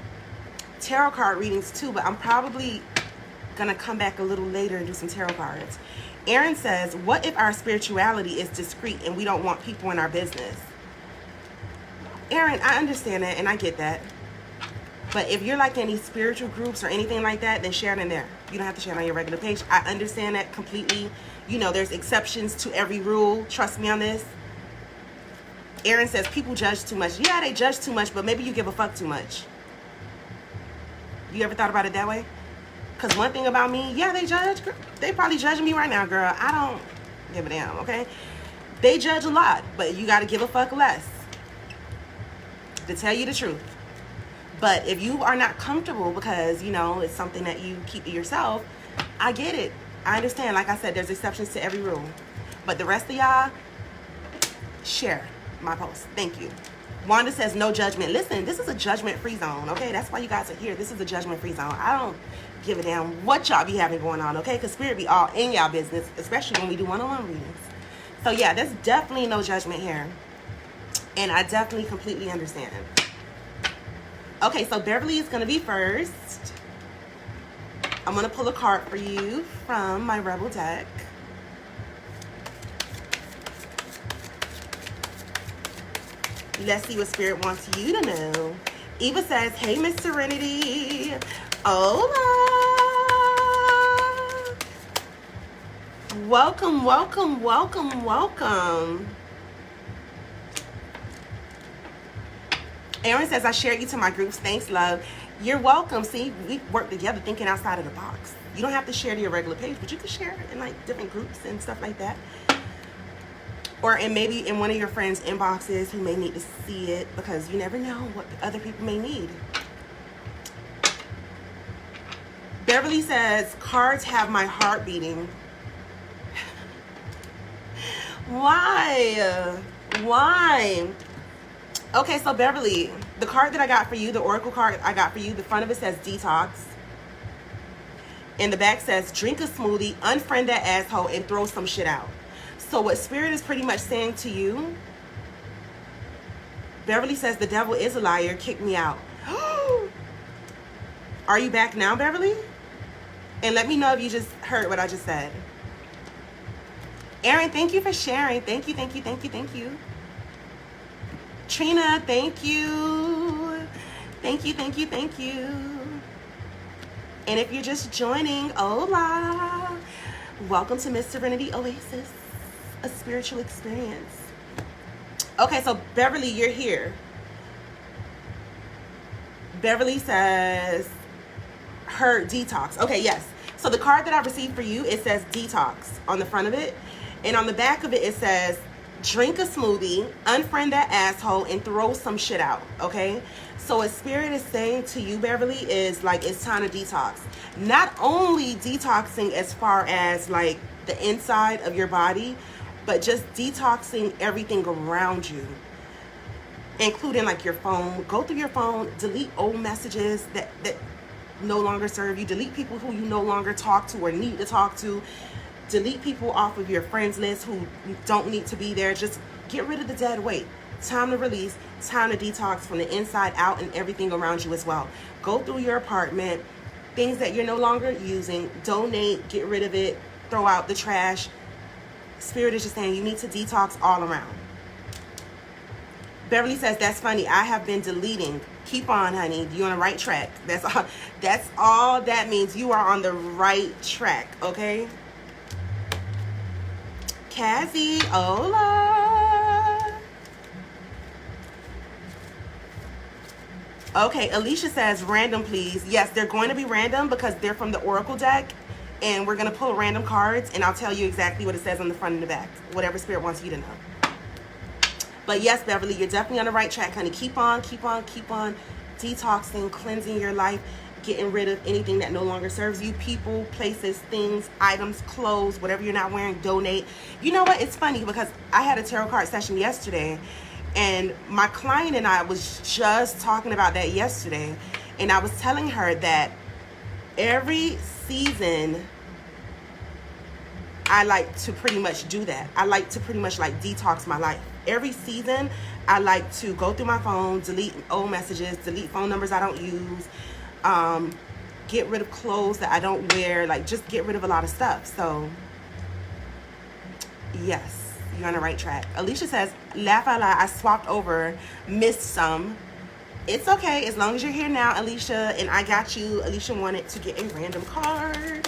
tarot card readings too, but I'm probably going to come back a little later and do some tarot cards. Aaron says, what if our spirituality is discreet and we don't want people in our business? Aaron, I understand that and I get that. But if you're like any spiritual groups or anything like that, then share it in there. You don't have to share it on your regular page. I understand that completely. You know, there's exceptions to every rule. Trust me on this. Aaron says people judge too much. Yeah, they judge too much, but maybe you give a fuck too much. You ever thought about it that way? Because one thing about me, yeah, they judge. They probably judging me right now, girl. I don't give a damn, okay? They judge a lot, but you got to give a fuck less. To tell you the truth. But if you are not comfortable because, you know, it's something that you keep to yourself, I get it. I understand. Like I said, there's exceptions to every rule. But the rest of y'all, share my post. Thank you. Wanda says no judgment. Listen, this is a judgment-free zone, okay? That's why you guys are here. This is a judgment-free zone. I don't give a damn what y'all be having going on, okay? Because Spirit be all in y'all business, especially when we do one-on-one readings. So, yeah, there's definitely no judgment here. And I definitely completely understand. Okay, so Beverly is going to be first. I'm going to pull a card for you from my Rebel deck. Let's see what Spirit wants you to know. Eva says, hey, Miss Serenity. Hola. Welcome. Aaron says, I share you to my groups. Thanks, love. You're welcome. See, we work together thinking outside of the box. You don't have to share to your regular page, but you can share in like different groups and stuff like that. Or in maybe in one of your friends' inboxes who may need to see it, because you never know what other people may need. Beverly says, cards have my heart beating. Why? Okay, so Beverly, the card that I got for you, the Oracle card I got for you, the front of it says detox. And the back says drink a smoothie, unfriend that asshole, and throw some shit out. So what Spirit is pretty much saying to you, Beverly says the devil is a liar, kick me out. Are you back now, Beverly? And let me know if you just heard what I just said. Aaron, thank you for sharing. Thank you. Trina, thank you. Thank you. And if you're just joining, hola. Welcome to Miss Serenity Oasis, a spiritual experience. Okay, so Beverly, you're here. Beverly says her detox. Okay, yes. So the card that I received for you, it says detox on the front of it. And on the back of it, it says, drink a smoothie, unfriend that asshole, and throw some shit out, okay? So what Spirit is saying to you, Beverly, is like, it's time to detox. Not only detoxing as far as like the inside of your body, but just detoxing everything around you, including like your phone. Go through your phone, delete old messages that no longer serve you, delete people who you no longer talk to or need to talk to, delete people off of your friends list who don't need to be there. Just get rid of the dead weight. Time to release, time to detox from the inside out and everything around you as well. Go through your apartment, things that you're no longer using, donate, get rid of it, throw out the trash. Spirit is just saying you need to detox all around. Beverly says, that's funny. I have been deleting. Keep on, honey. You're on the right track. That's all that means. You are on the right track, okay? Cassie, hola. Okay, Alicia says, random, please. Yes, they're going to be random because they're from the Oracle deck. And we're going to pull random cards. And I'll tell you exactly what it says on the front and the back. Whatever Spirit wants you to know. But yes, Beverly, you're definitely on the right track, honey. Keep on, keep on, keep on detoxing, cleansing your life, getting rid of anything that no longer serves you. People, places, things, items, clothes, whatever you're not wearing, donate. You know what? It's funny because I had a tarot card session yesterday, and my client and I was just talking about that yesterday. And I was telling her that every season I like to pretty much do that. I like to pretty much like detox my life. Every season, I like to go through my phone, delete old messages, delete phone numbers I don't use, get rid of clothes that I don't wear, like just get rid of a lot of stuff. So, yes, you're on the right track. Alicia says, laugh out loud, I swapped over, missed some. It's okay, as long as you're here now, Alicia, and I got you. Alicia wanted to get a random card.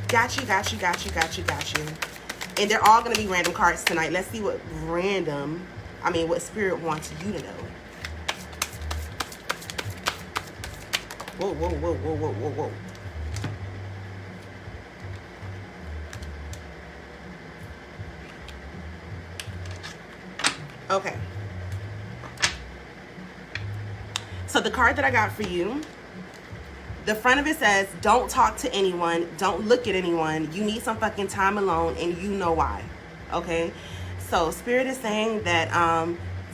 Got you, got you, got you, got you, got you. And they're all going to be random cards tonight. Let's see what what Spirit wants you to know. Whoa, whoa, whoa, whoa, whoa, whoa, whoa. Okay. So the card that I got for you, the front of it says, don't talk to anyone, don't look at anyone, you need some fucking time alone, and you know why, okay? So Spirit is saying that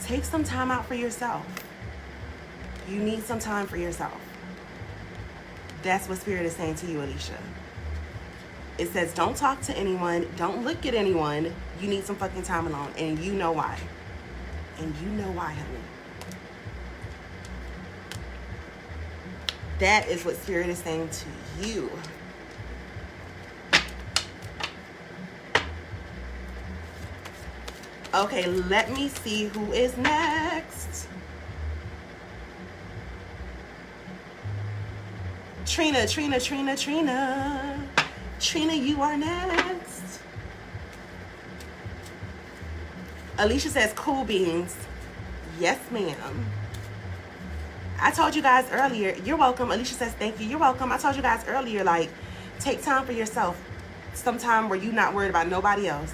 take some time out for yourself. You need some time for yourself. That's what Spirit is saying to you, Alicia. It says, don't talk to anyone, don't look at anyone, you need some fucking time alone, and you know why. And you know why, honey. That is what Spirit is saying to you. Okay, let me see who is next. Trina. Trina, you are next. Alicia says, cool beans. Yes, ma'am. I told you guys earlier, you're welcome. Alicia says, thank you. You're welcome. I told you guys earlier, like, take time for yourself. Some time where you're not worried about nobody else.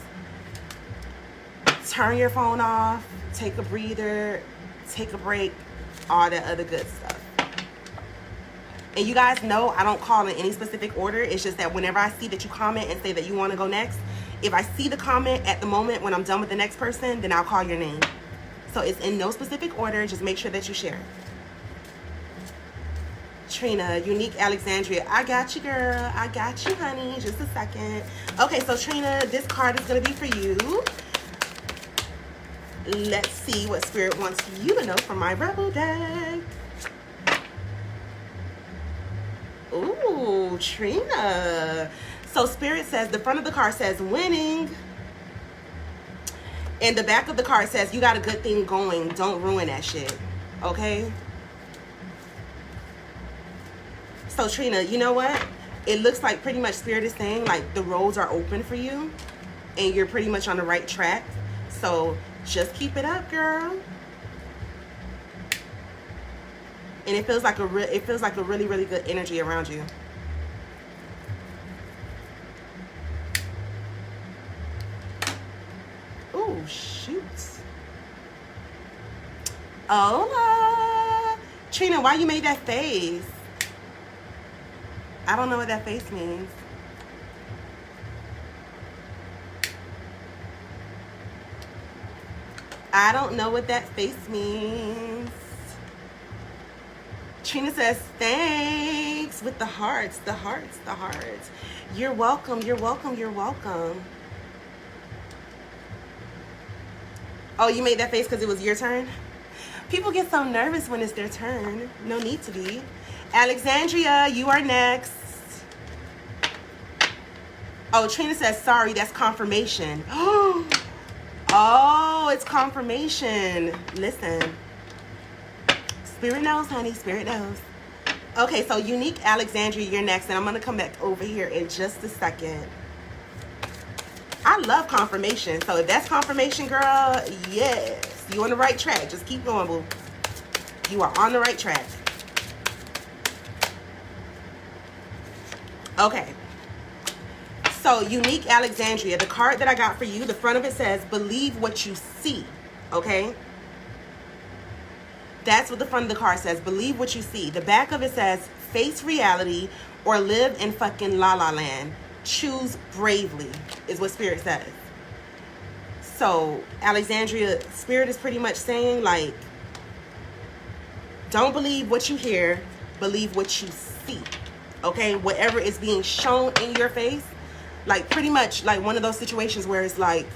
Turn your phone off. Take a breather. Take a break. All that other good stuff. And you guys know I don't call in any specific order. It's just that whenever I see that you comment and say that you want to go next, if I see the comment at the moment when I'm done with the next person, then I'll call your name. So it's in no specific order. Just make sure that you share. Trina, Unique Alexandria. I got you, girl. I got you, honey. Just a second. Okay, so Trina, this card is going to be for you. Let's see what Spirit wants you to know from my Rebel deck. Ooh, Trina. So Spirit says, the front of the card says winning. And the back of the card says, you got a good thing going. Don't ruin that shit. Okay? So Trina, you know what? It looks like pretty much Spirit is saying like the roads are open for you and you're pretty much on the right track. So just keep it up, girl. And it feels like a really, really good energy around you. Hola. Trina, why you made that face? I don't know what that face means. I don't know what that face means. Trina says, thanks, with the hearts, the hearts, the hearts. You're welcome, you're welcome, you're welcome. Oh, you made that face because it was your turn? People get so nervous when it's their turn. No need to be. Alexandria, you are next. Oh, Trina says, sorry, that's confirmation. Oh, it's confirmation. Listen. Spirit knows, honey. Spirit knows. Okay, so Unique Alexandria, you're next. And I'm going to come back over here in just a second. I love confirmation. So if that's confirmation, girl, yes. You're on the right track. Just keep going, boo. You are on the right track. Okay. So, Unique Alexandria, the card that I got for you, the front of it says, believe what you see, okay? That's what the front of the card says, believe what you see. The back of it says, face reality or live in fucking la-la land. Choose bravely, is what Spirit says. So, Alexandria, Spirit is pretty much saying, like, don't believe what you hear, believe what you see, okay? Whatever is being shown in your face, like pretty much like one of those situations where it's like,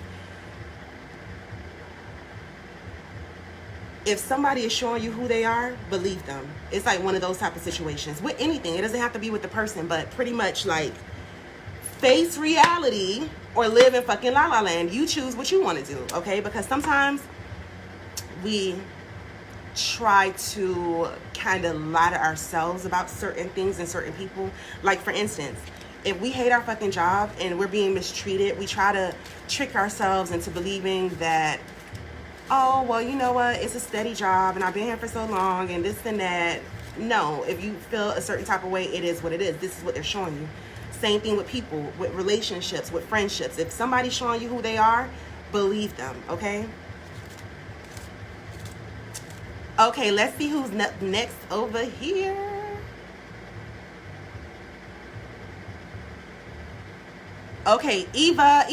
if somebody is showing you who they are, believe them. It's like one of those type of situations with anything. It doesn't have to be with the person, but pretty much like face reality or live in fucking la la land. You choose what you want to do, okay? Because sometimes we try to kind of lie to ourselves about certain things and certain people. Like for instance, if we hate our fucking job and we're being mistreated, we try to trick ourselves into believing that, oh, well, you know what? It's a steady job and I've been here for so long and this and that. No, if you feel a certain type of way, it is what it is. This is what they're showing you. Same thing with people, with relationships, with friendships. If somebody's showing you who they are, believe them, okay? Okay, let's see who's next over here. Okay, Eva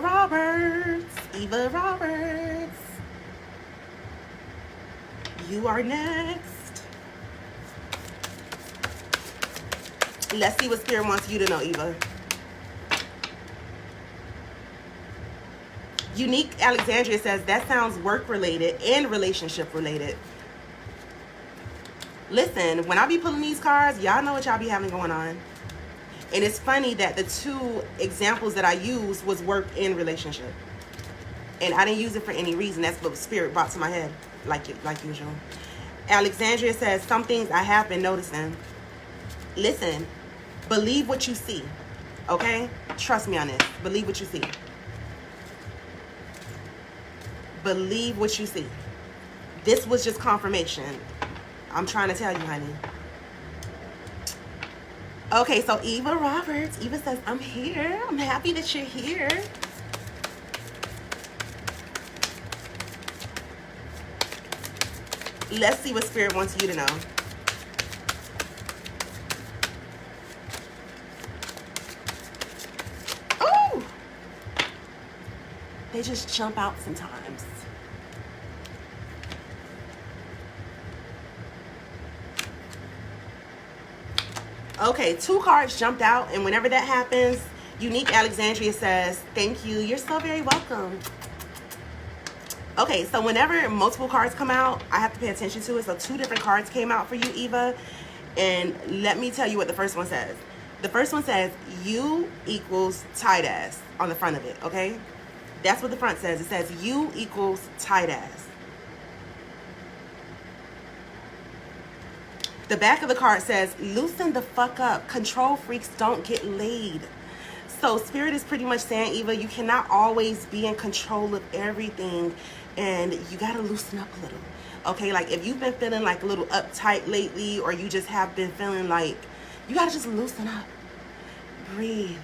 Roberts. Eva Roberts. You are next. Let's see what Spirit wants you to know, Eva. Unique Alexandria says, that sounds work-related and relationship-related. Listen, when I be pulling these cards, y'all know what y'all be having going on. And it's funny that the two examples that I used was work and relationship. And I didn't use it for any reason. That's what Spirit brought to my head, like usual. Alexandria says, some things I have been noticing. Listen, believe what you see, okay? Trust me on this. Believe what you see. Believe what you see. This was just confirmation. I'm trying to tell you, honey. Okay, so Eva Roberts. Eva says, I'm here. I'm happy that you're here. Let's see what Spirit wants you to know. Oh! They just jump out sometimes. Okay, 2 cards jumped out, and whenever that happens, Unique Alexandria says, thank you. You're so very welcome. Okay, so whenever multiple cards come out, I have to pay attention to it. So 2 different cards came out for you, Eva. And let me tell you what the first one says. The first one says, you equals tight ass on the front of it, okay? That's what the front says. It says, you equals tight ass. The back of the card says, loosen the fuck up. Control freaks don't get laid. So Spirit is pretty much saying, Eva, you cannot always be in control of everything. And you got to loosen up a little. Okay, like if you've been feeling like a little uptight lately, or you just have been feeling like, you got to just loosen up. Breathe.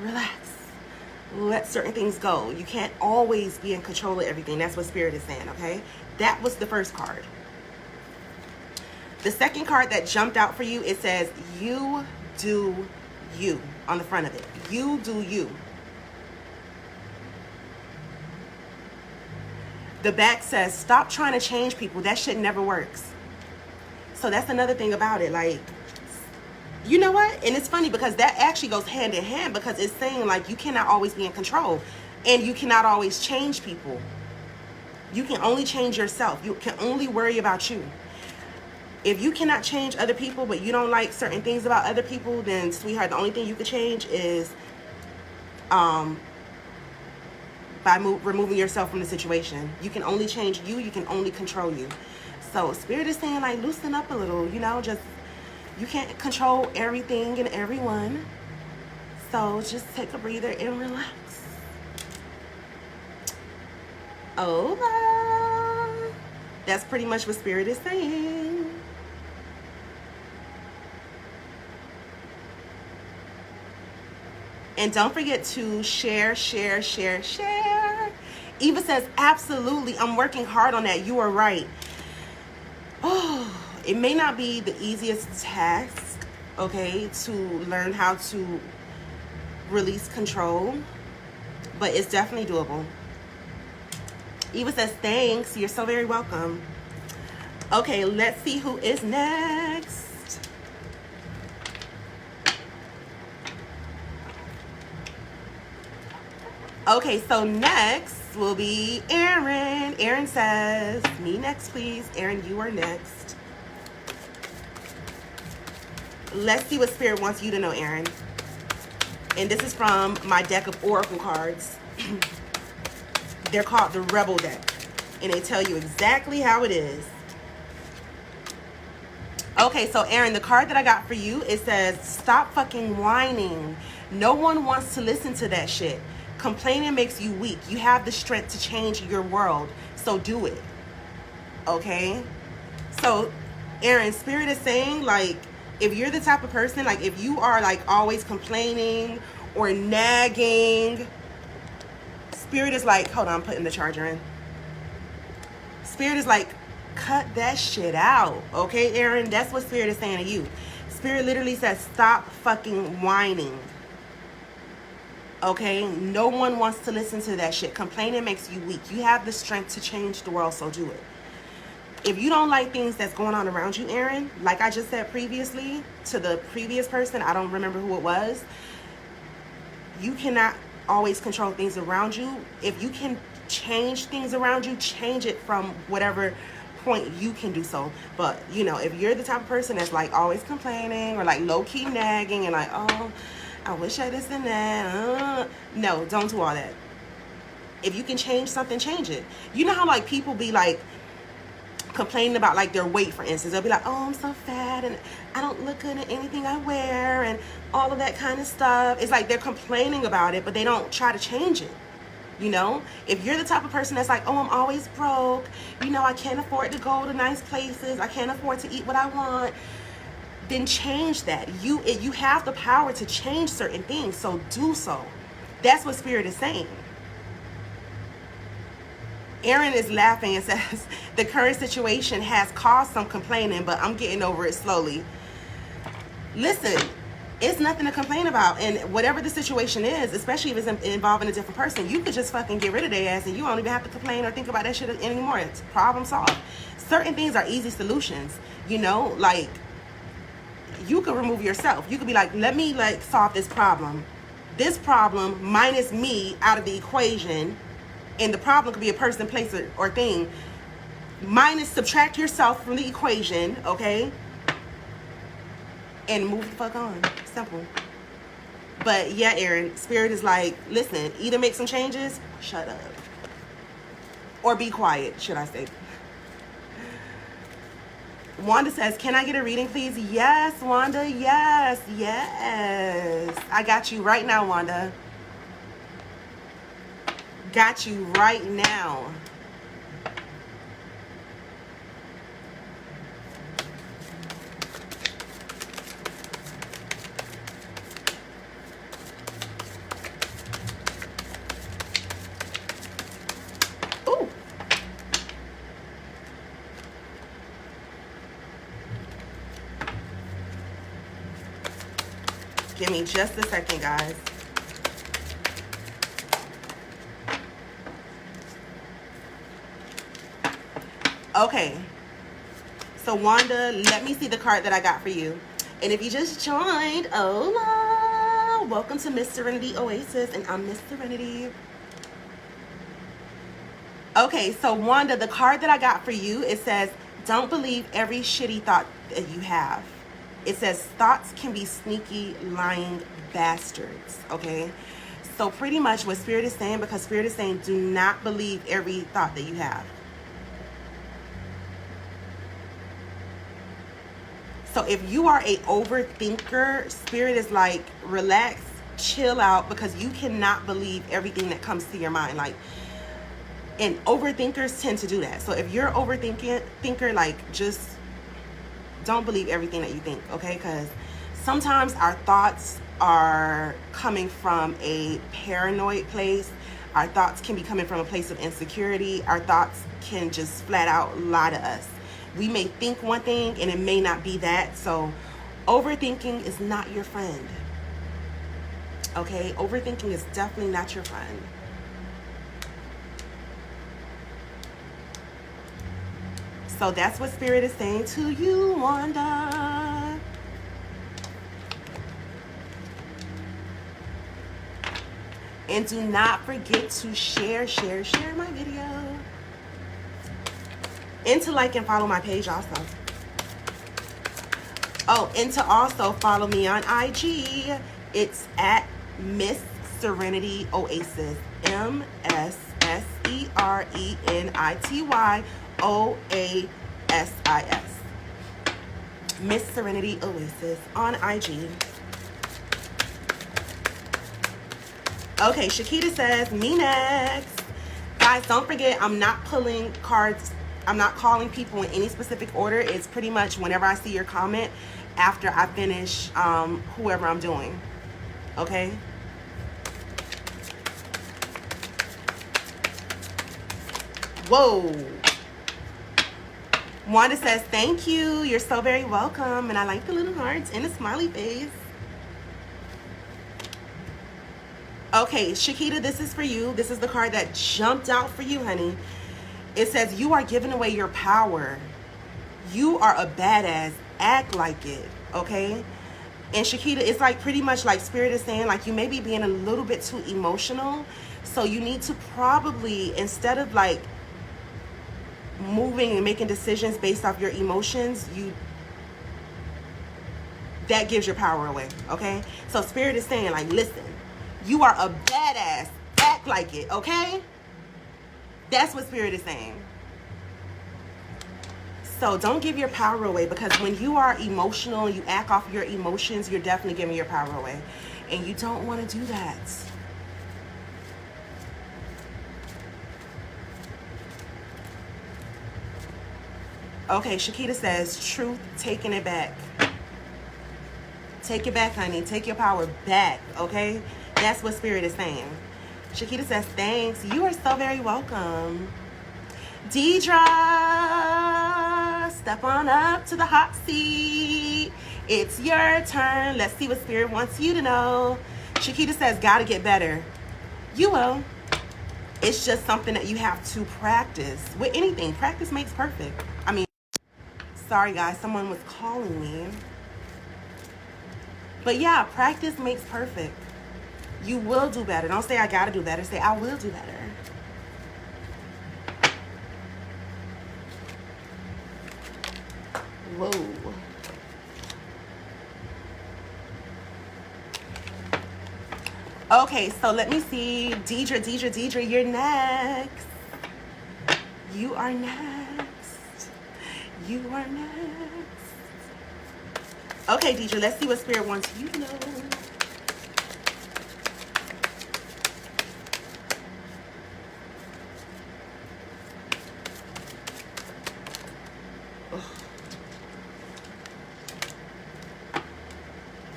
Relax. let certain things go. You can't always be in control of everything. That's what Spirit is saying, okay? That was the first card. The second card that jumped out for you, it says, you do you on the front of it. You do you. The back says, stop trying to change people. That shit never works. So that's another thing about it. Like, you know what? And it's funny because that actually goes hand in hand, because it's saying like you cannot always be in control and you cannot always change people. You can only change yourself. You can only worry about you. If you cannot change other people, but you don't like certain things about other people, then, sweetheart, the only thing you could change is by removing yourself from the situation. You can only change you. You can only control you. So Spirit is saying, like, loosen up a little, you know, just, you can't control everything and everyone. So just take a breather and relax. Over. That's pretty much what Spirit is saying. And don't forget to share, share, share, share. Eva says, absolutely, I'm working hard on that. You are right. Oh, it may not be the easiest task, okay, to learn how to release control, but it's definitely doable. Eva says, thanks. You're so very welcome. Okay, let's see who is next. Okay, so next will be Aaron. Aaron says, me next, please. Aaron, you are next. Let's see what Spirit wants you to know, Aaron. And this is from my deck of Oracle cards. They're called the Rebel deck. And they tell you exactly how it is. Okay, so Aaron, the card that I got for you, it says, stop fucking whining. No one wants to listen to that shit. Complaining makes you weak. You have the strength to change your world, so do it. Okay? So, Aaron, Spirit is saying, like, if you're the type of person, like, if you are, like, always complaining or nagging, Spirit is like, hold on, I'm putting the charger in. Spirit is like, cut that shit out. Okay, Aaron? That's what Spirit is saying to you. Spirit literally says, stop fucking whining. Okay, no one wants to listen to that shit. Complaining makes you weak. You have the strength to change the world, so do it. If you don't like things that's going on around you, Aaron, like I just said previously to the previous person, I don't remember who it was, you cannot always control things around you. If you can change things around you, change it from whatever point you can do so. But, you know, if you're the type of person that's like always complaining or like low-key nagging and like, oh, I wish I this and that. No, don't do all that. If you can change something, change it. You know how like people be like complaining about like their weight, for instance. They'll be like, oh, I'm so fat and I don't look good in anything I wear and all of that kind of stuff. It's like they're complaining about it, but they don't try to change it. You know, if you're the type of person that's like, oh, I'm always broke. You know, I can't afford to go to nice places. I can't afford to eat what I want. Then change that. You have the power to change certain things, so do so. That's what Spirit is saying. Aaron is laughing and says, the current situation has caused some complaining, but I'm getting over it slowly. Listen, it's nothing to complain about. And whatever the situation is, especially if it's involving a different person, you could just fucking get rid of their ass and you don't even have to complain or think about that shit anymore. It's problem solved. Certain things are easy solutions, you know, like you could remove yourself. You could be like, let me like solve this problem. This problem minus me out of the equation, and the problem could be a person, place, or thing. Minus, subtract yourself from the equation, okay? And move the fuck on. Simple. But yeah, Aaron, Spirit is like, listen, either make some changes, or shut up. Or be quiet, should I say. Wanda says, can I get a reading, please? Yes, Wanda, yes, yes. I got you right now, Wanda. Got you right now. Give me just a second, guys. Okay. So, Wanda, let me see the card that I got for you. And if you just joined, hola. Welcome to Miss Serenity Oasis, and I'm Miss Serenity. Okay, so Wanda, the card that I got for you, it says, don't believe every shitty thought that you have. It says, thoughts can be sneaky, lying bastards, okay? So pretty much what Spirit is saying, because Spirit is saying, do not believe every thought that you have. So if you are a overthinker, Spirit is like, relax, chill out, because you cannot believe everything that comes to your mind. Like, and overthinkers tend to do that. So if you're an thinker, like, just don't believe everything that you think, okay? Because sometimes our thoughts are coming from a paranoid place. Our thoughts can be coming from a place of insecurity. Our thoughts can just flat out lie to us. We may think one thing and it may not be that. So overthinking is not your friend, okay? Overthinking is definitely not your friend. So that's what Spirit is saying to you, Wanda. And do not forget to share my video. And to like and follow my page also. Oh, and to also follow me on IG. It's at Miss Serenity Oasis. MSSERENITYOASIS. Miss Serenity Oasis on IG. Okay, Shakita says, me next. Guys, don't forget, I'm not pulling cards. I'm not calling people in any specific order. It's pretty much whenever I see your comment after I finish whoever I'm doing. Okay? Whoa. Wanda says, thank you. You're so very welcome. And I like the little hearts and the smiley face. Okay, Shakita, this is for you. This is the card that jumped out for you, honey. It says, you are giving away your power. You are a badass. Act like it, okay? And Shakita, it's like pretty much like Spirit is saying, like, you may be being a little bit too emotional. So you need to probably, instead of like moving and making decisions based off your emotions, that gives your power away, okay? So Spirit is saying, like, listen, you are a badass. Act like it, okay? That's what Spirit is saying. So don't give your power away, because when you are emotional, you act off your emotions, you're definitely giving your power away. And you don't want to do that. Okay, Shakita says, truth, taking it back. Take it back, honey. Take your power back, okay? That's what Spirit is saying. Shakita says, thanks. You are so very welcome. Deidre, step on up to the hot seat. It's your turn. Let's see what Spirit wants you to know. Shakita says, gotta get better. You will. It's just something that you have to practice. With anything, practice makes perfect. I mean, sorry guys, someone was calling me. But yeah, practice makes perfect. You will do better. Don't say I gotta do better. Say I will do better. Whoa. Okay, so let me see. Deidre, you're next. You are next. You are next. Okay, Deidre, let's see what Spirit wants you to know.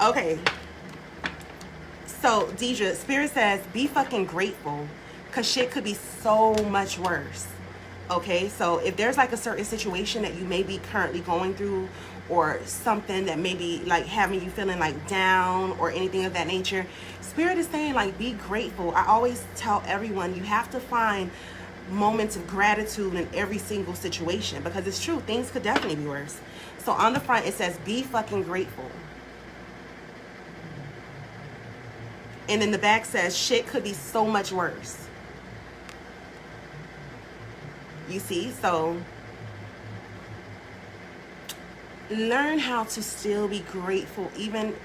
Okay. So, Deidre, Spirit says, be fucking grateful, because shit could be so much worse. Okay, so if there's like a certain situation that you may be currently going through, or something that may be like having you feeling like down or anything of that nature, Spirit is saying like be grateful. I always tell everyone you have to find moments of gratitude in every single situation, because it's true, things could definitely be worse. So on the front it says be fucking grateful. And then the back says shit could be so much worse. You see? So learn how to still be grateful, even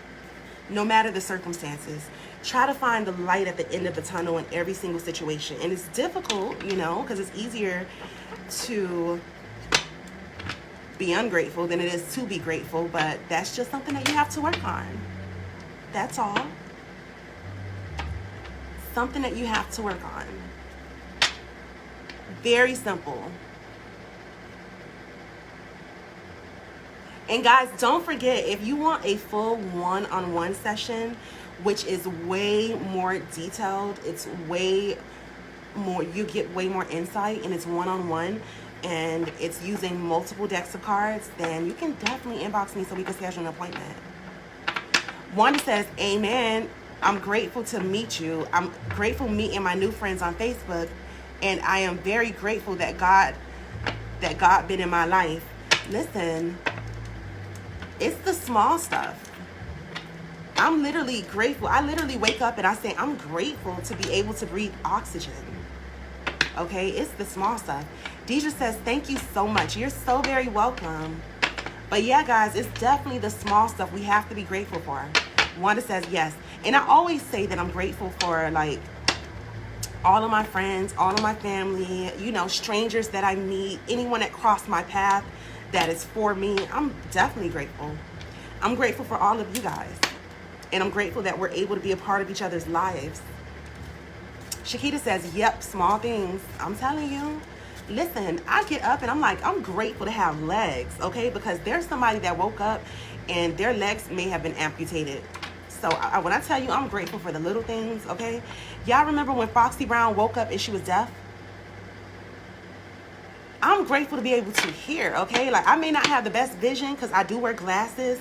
no matter the circumstances. Try to find the light at the end of the tunnel in every single situation. And it's difficult, you know, because it's easier to be ungrateful than it is to be grateful. But that's just something that you have to work on. That's all. Something that you have to work on. Very simple. And guys, don't forget, if you want a full one-on-one session, which is way more detailed, it's way more, you get way more insight, and it's one-on-one, and it's using multiple decks of cards, then you can definitely inbox me so we can schedule an appointment. Wanda says, amen. I'm grateful to meet you. I'm grateful meeting my new friends on Facebook. And I am very grateful that God been in my life. Listen, it's the small stuff. I'm literally grateful. I literally wake up and I say, I'm grateful to be able to breathe oxygen. Okay, it's the small stuff. Deidre says, thank you so much. You're so very welcome. But yeah, guys, it's definitely the small stuff we have to be grateful for. Wanda says, yes. And I always say that I'm grateful for, like, all of my friends, all of my family, you know, strangers that I meet, anyone that crossed my path that is for me. I'm definitely grateful. I'm grateful for all of you guys. And I'm grateful that we're able to be a part of each other's lives. Shakita says, yep, small things. I'm telling you. Listen, I get up and I'm like, I'm grateful to have legs, okay? Because there's somebody that woke up and their legs may have been amputated. So when I tell you I'm grateful for the little things, okay? Y'all remember when Foxy Brown woke up and she was deaf? I'm grateful to be able to hear, okay? Like, I may not have the best vision because I do wear glasses.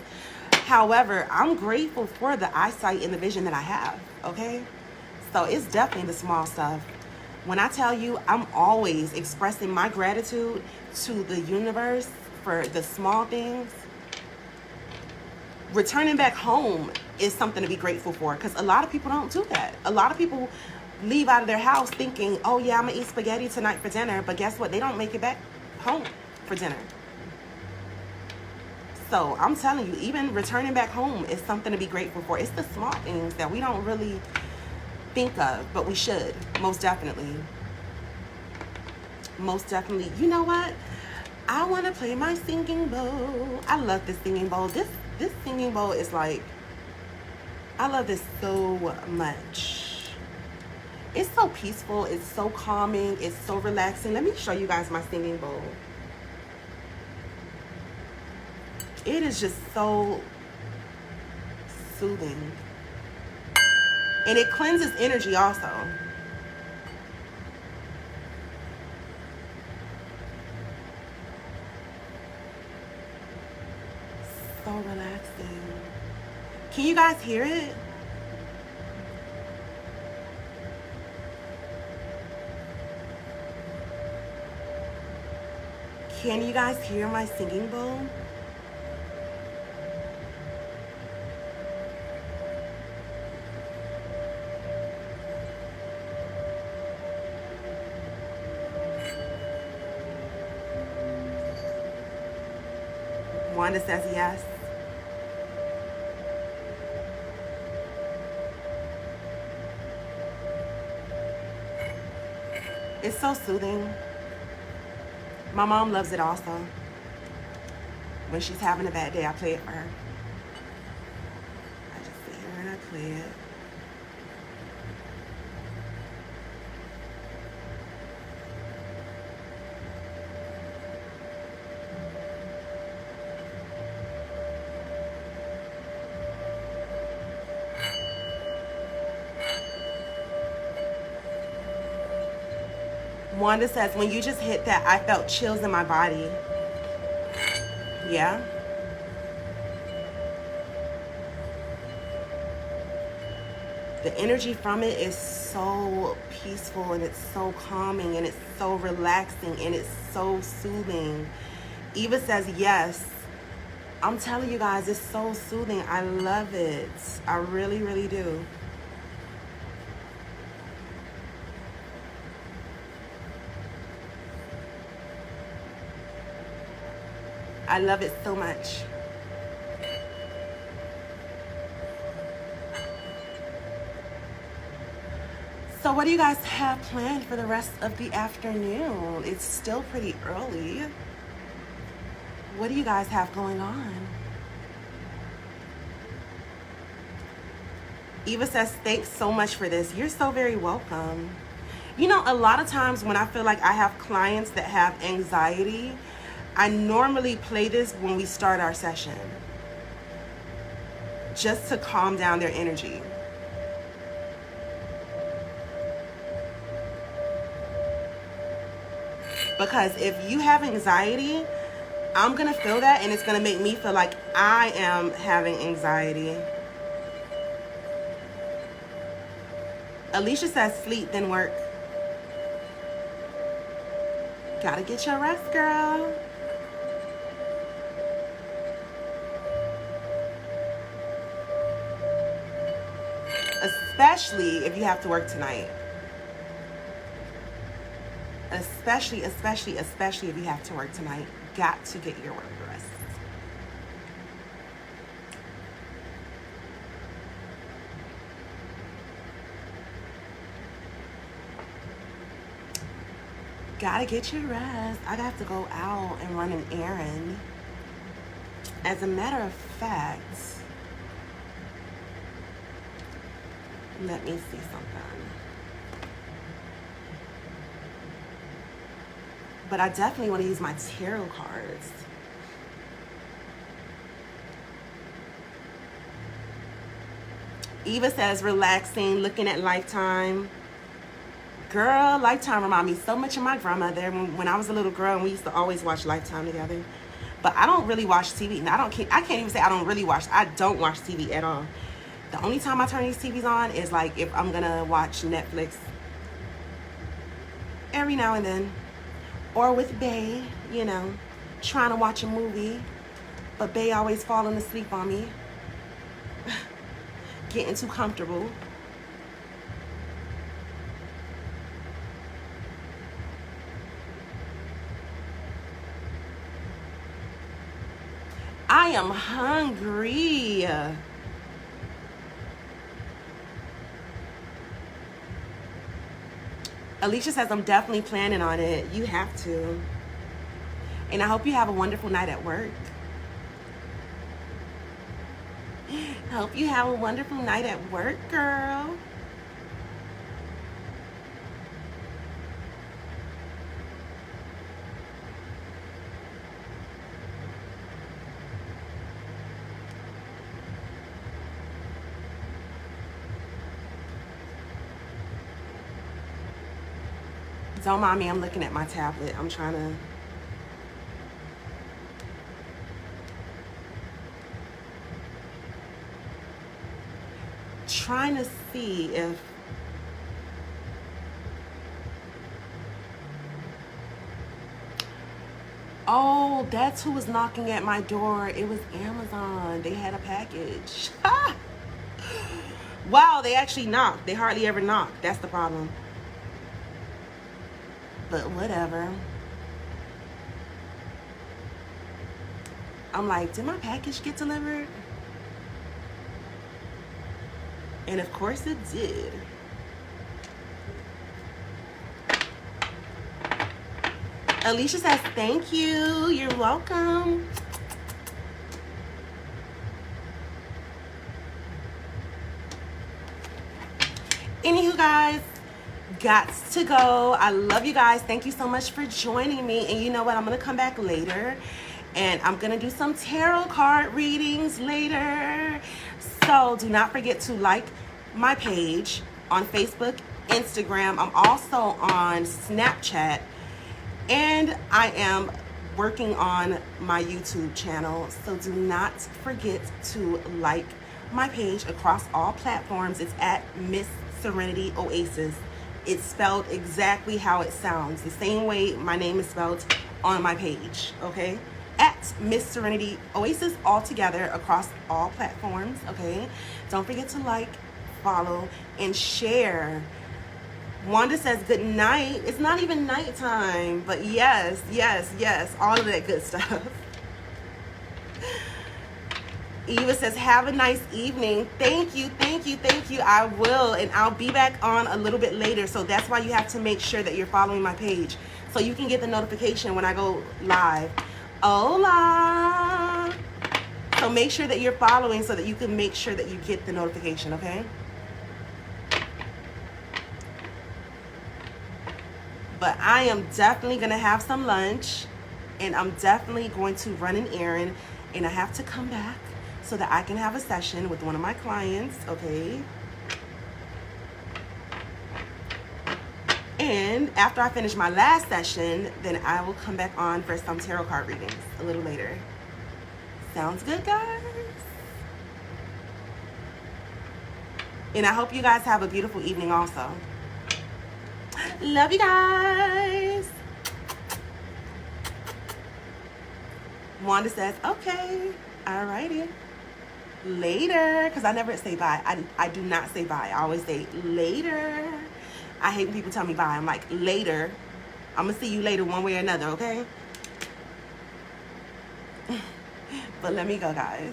However, I'm grateful for the eyesight and the vision that I have, okay? So it's definitely the small stuff. When I tell you, I'm always expressing my gratitude to the universe for the small things. Returning back home is something to be grateful for, because a lot of people don't do that. A lot of people leave out of their house thinking, oh yeah, I'm gonna eat spaghetti tonight for dinner, but guess what? They don't make it back home for dinner. So I'm telling you, even returning back home is something to be grateful for. It's the small things that we don't really think of, but we should, most definitely. Most definitely. You know what? I want to play my singing bowl. I love this singing bowl. This singing bowl is like, I love this so much. It's so peaceful. It's so calming. It's so relaxing. Let me show you guys my singing bowl. It is just so soothing. And it cleanses energy also. So relaxing. Can you guys hear it? Can you guys hear my singing bowl? Wanda says yes. It's so soothing. My mom loves it also. When she's having a bad day, I play it for her. I just sit here and I play it. Wanda says, when you just hit that, I felt chills in my body. Yeah. The energy from it is so peaceful, and it's so calming, and it's so relaxing, and it's so soothing. Eva says, yes. I'm telling you guys, it's so soothing. I love it. I really, really do. I love it so much. So what do you guys have planned for the rest of the afternoon? It's still pretty early. What do you guys have going on? Eva says, thanks so much for this. You're so very welcome. You know, a lot of times when I feel like I have clients that have anxiety, I normally play this when we start our session, just to calm down their energy. Because if you have anxiety, I'm gonna feel that, and it's gonna make me feel like I am having anxiety. Alicia says, sleep, then work. Gotta get your rest, girl. Especially if you have to work tonight. Especially if you have to work tonight. Got to get your work rest. Gotta get your rest. I got to go out and run an errand. As a matter of fact, let me see something. But I definitely want to use my tarot cards. Eva says, relaxing, looking at Lifetime. Girl, Lifetime remind me so much of my grandmother. When I was a little girl, and we used to always watch Lifetime together. But I don't really watch TV. Now, I can't even say I don't really watch. I don't watch TV at all. The only time I turn these TVs on is like if I'm gonna watch Netflix every now and then. Or with Bae, you know, trying to watch a movie, but Bae always falling asleep on me. Getting too comfortable. I am hungry. Alicia says, I'm definitely planning on it. You have to. And I hope you have a wonderful night at work. I hope you have a wonderful night at work, girl. Don't mind me, I'm looking at my tablet. I'm trying to see if oh, that's who was knocking at my door. It was Amazon. They had a package. Wow, they actually knocked. They hardly ever knock. That's the problem. But whatever. I'm like, did my package get delivered? And of course it did. Alicia says, thank you. You're welcome. Anywho, guys, gots to go. I love you guys. Thank you so much for joining me. And you know what? I'm going to come back later. And I'm going to do some tarot card readings later. So do not forget to like my page on Facebook Instagram. I'm also on Snapchat. And I am working on my YouTube channel. So do not forget to like my page across all platforms. It's at Miss Serenity Oasis. It's spelled exactly how it sounds, the same way my name is spelled on my page, okay? At Miss Serenity Oasis, all together across all platforms, okay? Don't forget to like, follow, and share. Wanda says good night. It's not even nighttime, but yes, yes, yes, all of that good stuff. Eva says, have a nice evening. Thank you, thank you, thank you. I will, and I'll be back on a little bit later. So that's why you have to make sure that you're following my page so you can get the notification when I go live. Hola. So make sure that you're following so that you can make sure that you get the notification, okay? But I am definitely going to have some lunch, and I'm definitely going to run an errand, and I have to come back so that I can have a session with one of my clients, okay? And after I finish my last session, then I will come back on for some tarot card readings a little later. Sounds good, guys? And I hope you guys have a beautiful evening also. Love you guys. Wanda says, okay, alrighty. Later, because I never say bye. I do not say bye. I always say later. I hate when people tell me bye. I'm like, later. I'm going to see you later one way or another, okay? But let me go, guys.